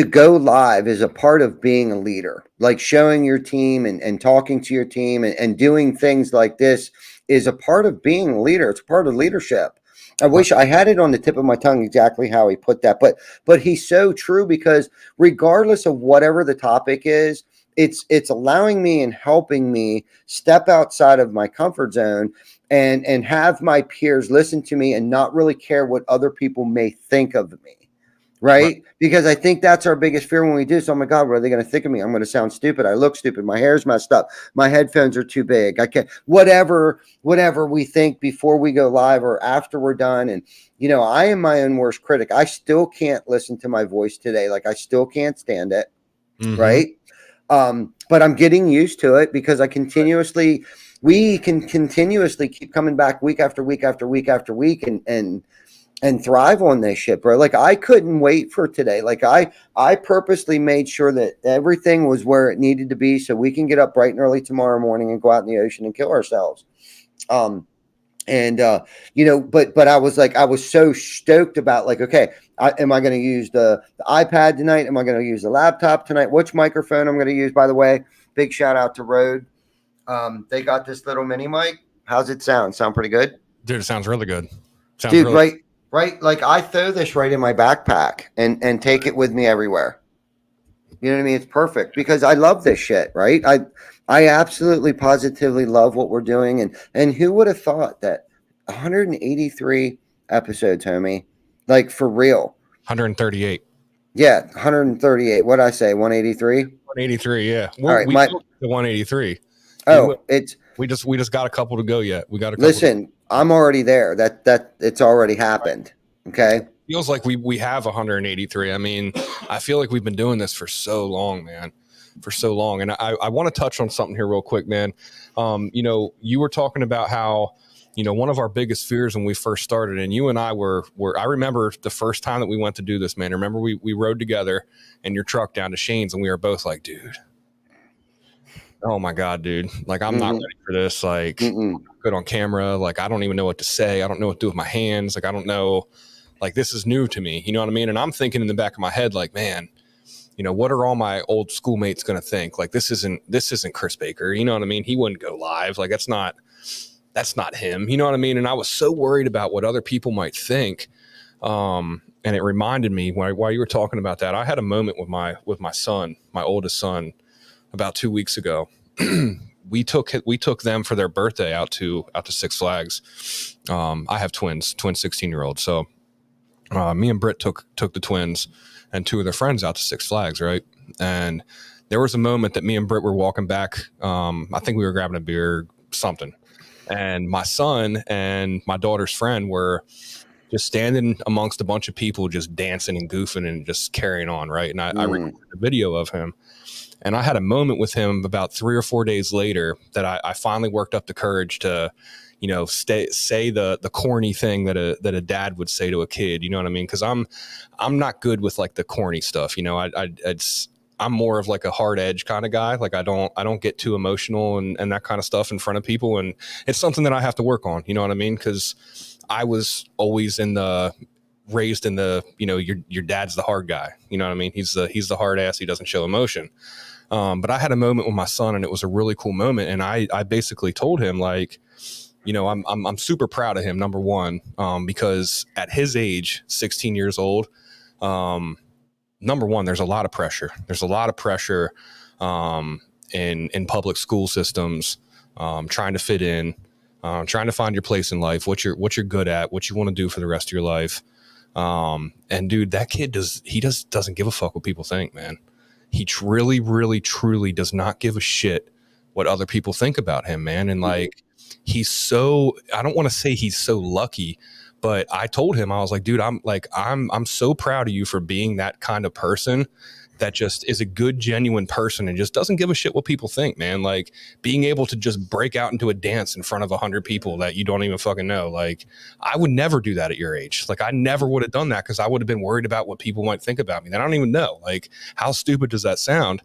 go live is a part of being a leader, like showing your team and talking to your team and doing things like this is a part of being a leader. It's a part of leadership. I wish I had it on the tip of my tongue exactly how he put that, but he's so true because regardless of whatever the topic is, it's allowing me and helping me step outside of my comfort zone and have my peers listen to me and not really care what other people may think of me. Right? Because I think that's our biggest fear when we do. So, oh my God, what are they going to think of me? I'm going to sound stupid. I look stupid. My hair's messed up. My headphones are too big. I can't, whatever we think before we go live or after we're done. And, I am my own worst critic. I still can't listen to my voice today. Like I still can't stand it. Mm-hmm. Right. But I'm getting used to it because we can continuously keep coming back week after week after week after week and thrive on this shit, bro. Like I couldn't wait for today. Like I purposely made sure that everything was where it needed to be so we can get up bright and early tomorrow morning and go out in the ocean and kill ourselves. But I was so stoked about like, okay, am I going to use the iPad tonight? Am I going to use the laptop tonight? Which microphone I'm going to use, by the way? Big shout out to Rode. They got this little mini mic. How's it sound? Sound pretty good? Dude, it sounds really good. Right. Like I throw this right in my backpack and take it with me everywhere. You know what I mean? It's perfect because I love this shit, right? I absolutely positively love what we're doing. And who would have thought that 183 episodes, homie, like for real. 138. Yeah. 138. What'd I say? 183? 183. Yeah. All right. The 183. Oh, we just got a couple to go yet. We got a couple. Listen, I'm already there. That it's already happened. Okay. Feels like we have 183. I mean, I feel like we've been doing this for so long, man, for so long. And I want to touch on something here real quick, man. You were talking about how, one of our biggest fears when we first started, and you and I were I remember the first time that we went to do this, man. Remember we rode together in your truck down to Shane's and we were both like, dude, oh my God, dude. Like, I'm not ready for this. Like, I'm good on camera. Like, I don't even know what to say. I don't know what to do with my hands. Like, I don't know. Like, this is new to me. You know what I mean? And I'm thinking in the back of my head, like, man, what are all my old schoolmates going to think? Like, this isn't Chris Baker. You know what I mean? He wouldn't go live. Like, that's not that's not him. You know what I mean? And I was so worried about what other people might think. And it reminded me while you were talking about that, I had a moment with my son, my oldest son, about 2 weeks ago. We took them for their birthday out to Six Flags. I have twin 16-year-olds. So me and Britt took the twins and two of their friends out to Six Flags, right? And there was a moment that me and Britt were walking back. I think we were grabbing a beer, something. And my son and my daughter's friend were just standing amongst a bunch of people, just dancing and goofing and just carrying on, right? And I recorded a video of him. And I had a moment with him about 3 or 4 days later that I finally worked up the courage to, you know, say the corny thing that a dad would say to a kid. You know what I mean? Because I'm not good with like the corny stuff. You know, I'm more of like a hard edge kind of guy. Like I don't get too emotional and that kind of stuff in front of people. And it's something that I have to work on. You know what I mean? Because I was always raised in the, you know, your dad's the hard guy. You know what I mean? He's the hard ass. He doesn't show emotion. But I had a moment with my son, and it was a really cool moment. And I basically told him, like, you know, I'm super proud of him, number one, because at his age, 16 years old, number one, there's a lot of pressure. There's a lot of pressure in public school systems, trying to fit in, trying to find your place in life, what you're good at, what you want to do for the rest of your life. And dude, that kid doesn't give a fuck what people think, man. He really, really, truly does not give a shit what other people think about him, man. And like, I don't want to say he's so lucky, but I told him, I was like, dude, I'm so proud of you for being that kind of person that just is a good, genuine person and just doesn't give a shit what people think, man. Like being able to just break out into a dance in front of 100 people that you don't even fucking know. Like I would never do that at your age. Like I never would have done that because I would have been worried about what people might think about me that I don't even know. Like how stupid does that sound?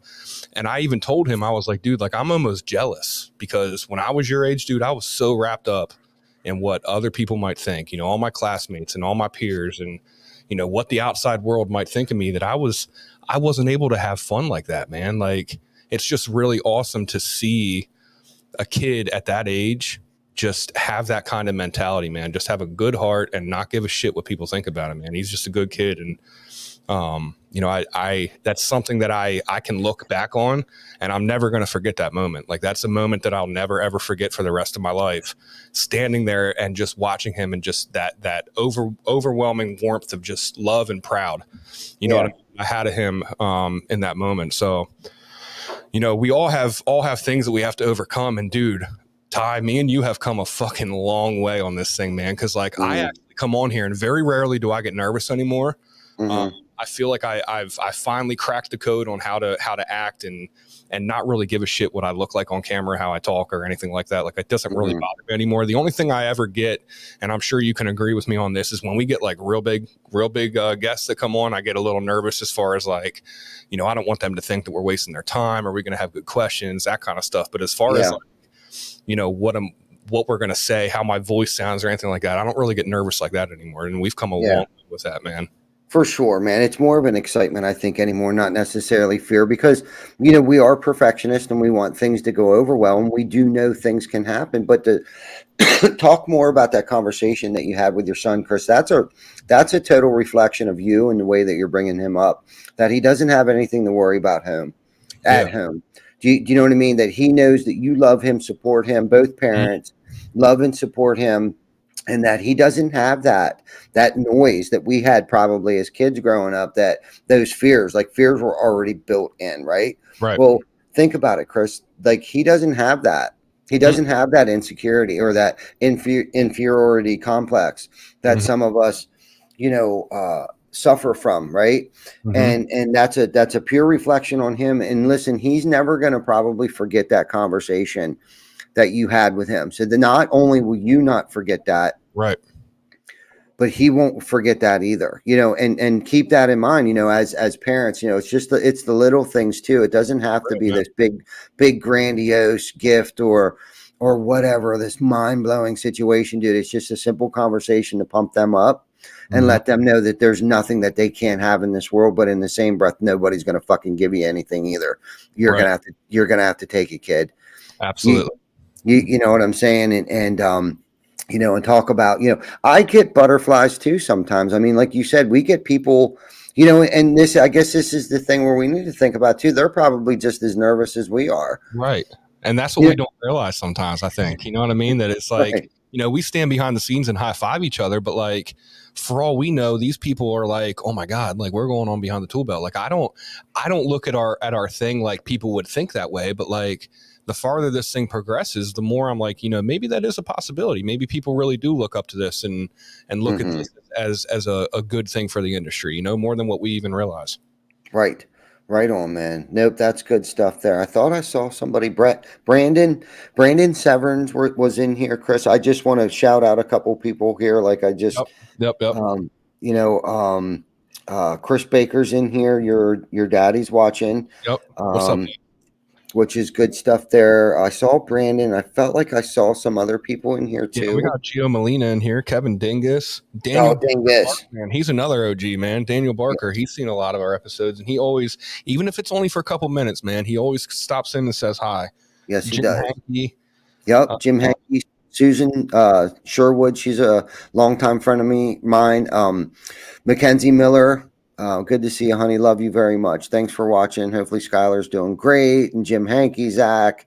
And I even told him, I was like, dude, like I'm almost jealous because when I was your age, dude, I was so wrapped up in what other people might think, you know, all my classmates and all my peers and, you know, what the outside world might think of me, that I wasn't able to have fun like that, man. Like it's just really awesome to see a kid at that age just have that kind of mentality, man. Just have a good heart and not give a shit what people think about him, man. He's just a good kid. And, you know, I that's something that I can look back on and I'm never going to forget that moment. Like that's a moment that I'll never, ever forget for the rest of my life, standing there and just watching him and just that overwhelming warmth of just love and proud, you know what I mean? I had of him, in that moment. So, you know, we all have things that we have to overcome. And dude, Ty, me and you have come a fucking long way on this thing, man. Cause like I actually come on here and very rarely do I get nervous anymore. I feel like I finally cracked the code on how to act and not really give a shit what I look like on camera, how I talk or anything like that. Like it doesn't really bother me anymore. The only thing I ever get, and I'm sure you can agree with me on this, is when we get like real big guests that come on, I get a little nervous as far as like, you know, I don't want them to think that we're wasting their time. Are we going to have good questions, that kind of stuff. But as far as like, you know, what we're going to say, how my voice sounds or anything like that, I don't really get nervous like that anymore. And we've come a long way with that, man. For sure, man. It's more of an excitement, I think, anymore, not necessarily fear, because, you know, we are perfectionists and we want things to go over well, and we do know things can happen. But to talk more about that conversation that you had with your son, Chris, that's a total reflection of you and the way that you're bringing him up, that he doesn't have anything to worry about at home. Do you know what I mean? That he knows that you love him, support him, both parents love and support him. And that he doesn't have that noise that we had probably as kids growing up, that those fears were already built in, right? Right. Well, think about it, Chris. Like he doesn't have that. He doesn't have that insecurity or that inferiority complex that some of us, you know, suffer from, right? And that's a pure reflection on him. And listen, he's never going to probably forget that conversation that you had with him. So not only will you not forget that, right, but he won't forget that either, you know, and keep that in mind, you know, as parents, you know, it's the little things too. It doesn't have to be this big grandiose gift or whatever, this mind-blowing situation, dude. It's just a simple conversation to pump them up and let them know that there's nothing that they can't have in this world, but in the same breath, nobody's going to fucking give you anything either. You're going to have to take it, kid. Absolutely. You know what I'm saying? And you know, and talk about, you know, I get butterflies too sometimes. I mean, like you said, we get people, you know, and this, I guess this is the thing where we need to think about too. They're probably just as nervous as we are. Right. And that's what Yeah, we don't realize sometimes, I think. You know what I mean? That it's like, right. you know, we stand behind the scenes and high five each other, but like for all we know, these people are like, oh my God, like we're going on behind the tool belt. Like I don't look at our thing like people would think that way, but like the farther this thing progresses, the more I'm like, you know, maybe that is a possibility. Maybe people really do look up to this and look at Hmm. this as a good thing for the industry, you know, more than what we even realize. Right. Right on, man. Nope, that's good stuff there. I thought I saw somebody, Brandon Severns was in here, Chris. I just want to shout out a couple people here. Like I just, Yep. Yep. um, you know, Chris Baker's in here. Your daddy's watching. Yep. What's up? Um, which is good stuff there. I saw Brandon. I felt like I saw some other people in here Yeah, we too. got Gio Molina in here, Kevin Dingus, Oh, Daniel dang this. Barker, man. He's another OG, man. Daniel Yeah. Barker, he's seen a lot of our episodes, and he always, even if it's only for a couple minutes, man, he always stops in and says hi. Yes, he Jim does. Hankey, Yep, Jim Hankey, Susan Sherwood. She's a longtime friend of mine. Mackenzie Miller. Good to see you, honey. Love you very much. Thanks for watching. Hopefully, Skylar's doing great. And Jim Hankey, Zach,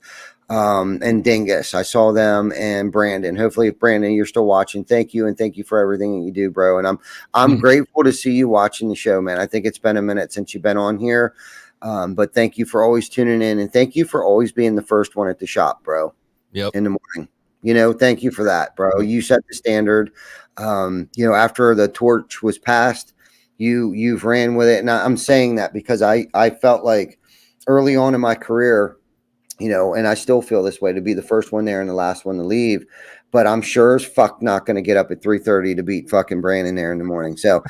and Dingus. I saw them, and Brandon. Hopefully, if Brandon, you're still watching, thank you, and thank you for everything that you do, bro. And I'm grateful to see you watching the show, man. I think it's been a minute since you've been on here, but thank you for always tuning in, and thank you for always being the first one at the shop, bro. Yep. In the morning. You know, thank you for that, bro. You set the standard. You know, after the torch was passed, you've ran with it. And I'm saying that because I felt like early on in my career, you know, and I still feel this way, to be the first one there and the last one to leave. But I'm sure as fuck not going to get up at 3:30 to beat fucking Brandon there in the morning. So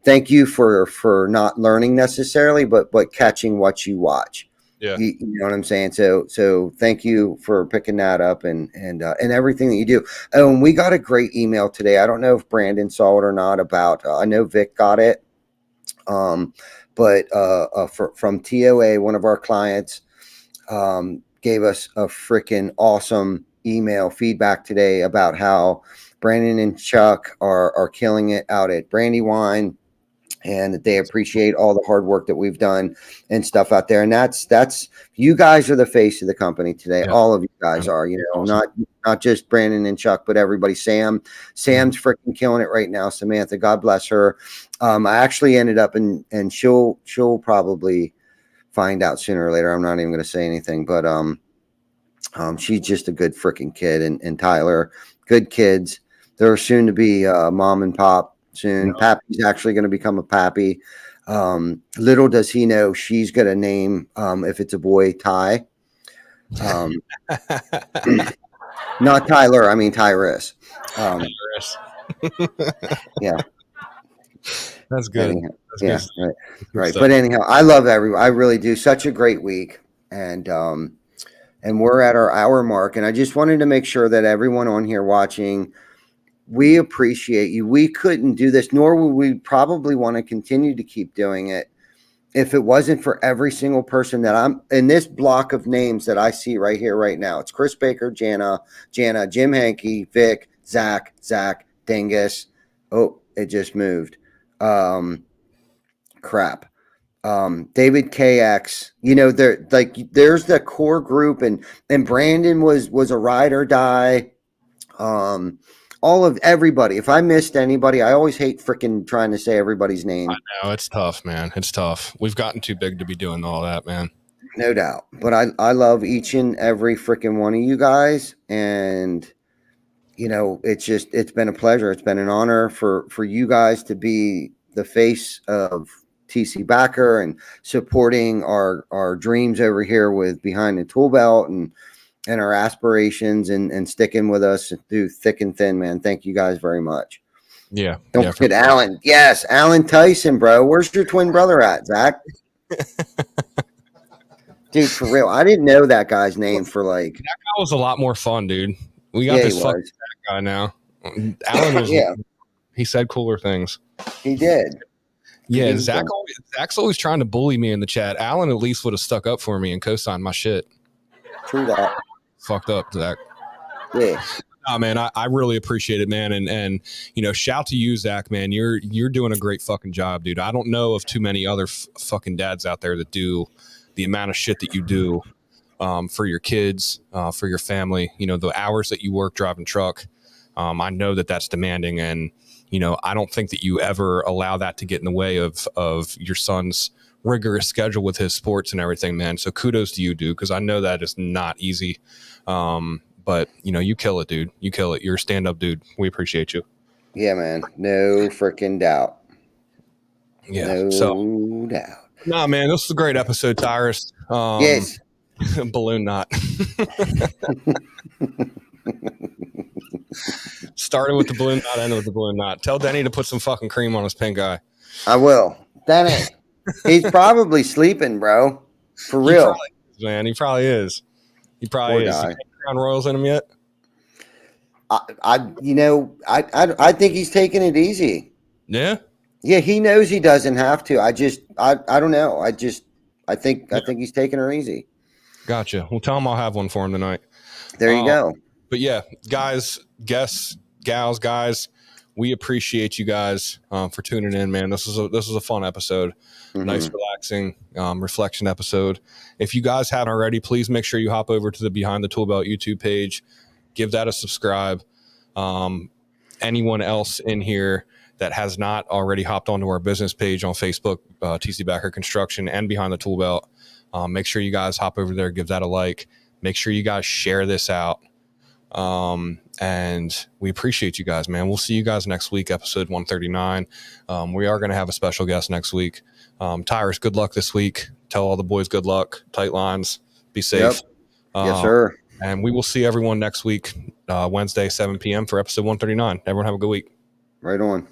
thank you for not learning necessarily, but catching what you watch. Yeah. You know what I'm saying? So thank you for picking that up and everything that you do. Oh, and we got a great email today. I don't know if Brandon saw it or not about, I know Vic got it. But from TOA, one of our clients, gave us a freaking awesome email feedback today about how Brandon and Chuck are killing it out at Brandywine, and that they appreciate all the hard work that we've done and stuff out there. And that's you guys are the face of the company today. Yeah. All of you guys are, you know, not just Brandon and Chuck, but everybody. Sam's freaking killing it right now. Samantha, God bless her. I actually ended up and she'll probably find out sooner or later. I'm not even going to say anything, but she's just a good freaking kid. And Tyler, good kids. They're soon to be mom and pop soon. Yeah. Pappy's actually going to become a pappy. Little does he know she's going to name, if it's a boy, Ty. Not Tyler, I mean Tyrus. Yeah. That's good. Anyhow, That's yeah, good. right. But anyhow, I love everyone. I really do. Such a great week, and we're at our hour mark. And I just wanted to make sure that everyone on here watching, we appreciate you. We couldn't do this, nor would we probably want to continue to keep doing it if it wasn't for every single person that I'm in this block of names that I see right here, right now. It's Chris Baker, Jana, Jim Hankey, Vic, Zach, Dingus. Oh, it just moved. Crap. David KX, you know, there's the core group, and Brandon was a ride or die. All of everybody. If I missed anybody, I always hate freaking trying to say everybody's name. I know, it's tough, man. It's tough. We've gotten too big to be doing all that, man. No doubt. But I love each and every freaking one of you guys. And, you know, it's been a pleasure. It's been an honor for you guys to be the face of TC Backer and supporting our dreams over here with Behind the Tool Belt and our aspirations and sticking with us through thick and thin, man. Thank you guys very much. Yeah. Don't forget Alan. Yes, Alan Tyson, bro. Where's your twin brother at, Zach? Dude, for real. I didn't know that guy's name for like. That guy was a lot more fun, dude. We got this fucking guy now. Alan was. Yeah. He said cooler things. He did. Yeah, Zach's always trying to bully me in the chat. Alan at least would have stuck up for me and co-signed my shit. True that. fucked up, Zach. Yeah. Oh man, I really appreciate it, man. And shout to you, Zach, man. You're doing a great fucking job, dude. I don't know of too many other fucking dads out there that do the amount of shit that you do for your kids, for your family. The hours that you work driving truck. I know that that's demanding, and I don't think that you ever allow that to get in the way of your son's rigorous schedule with his sports and everything, man. So kudos to you, dude, because I know that is not easy. But you kill it, dude. You kill it. You're a stand-up dude. We appreciate you. Yeah, man. No freaking doubt. Yeah. No doubt. Nah, man, this was a great episode, Tyrus. Yes. Balloon knot. Started with the balloon knot, ended with the balloon knot. Tell Denny to put some fucking cream on his pink eye. I will. Denny. He's probably sleeping, bro. For real. He probably is. He probably is. You Crown Royals in him yet? I think he's taking it easy. Yeah. Yeah, he knows he doesn't have to. I don't know. I think he's taking her easy. Gotcha. Well, tell him I'll have one for him tonight. There you go. But yeah, guys, guests, gals, guys, we appreciate you guys for tuning in, man. This is a fun episode. Mm-hmm. Nice, relaxing reflection episode. If you guys haven't already, please make sure you hop over to the Behind the Toolbelt YouTube page. Give that a subscribe. Anyone else in here that has not already hopped onto our business page on Facebook, TC Backer Construction and Behind the Toolbelt, make sure you guys hop over there, give that a like. Make sure you guys share this out. And we appreciate you guys, man. We'll see you guys next week, episode 139. We are going to have a special guest next week. Tyrus, good luck this week. Tell all the boys good luck. Tight lines. Be safe. Yep. Yes, sir. And we will see everyone next week, Wednesday, 7 p.m. for episode 139. Everyone have a good week. Right on.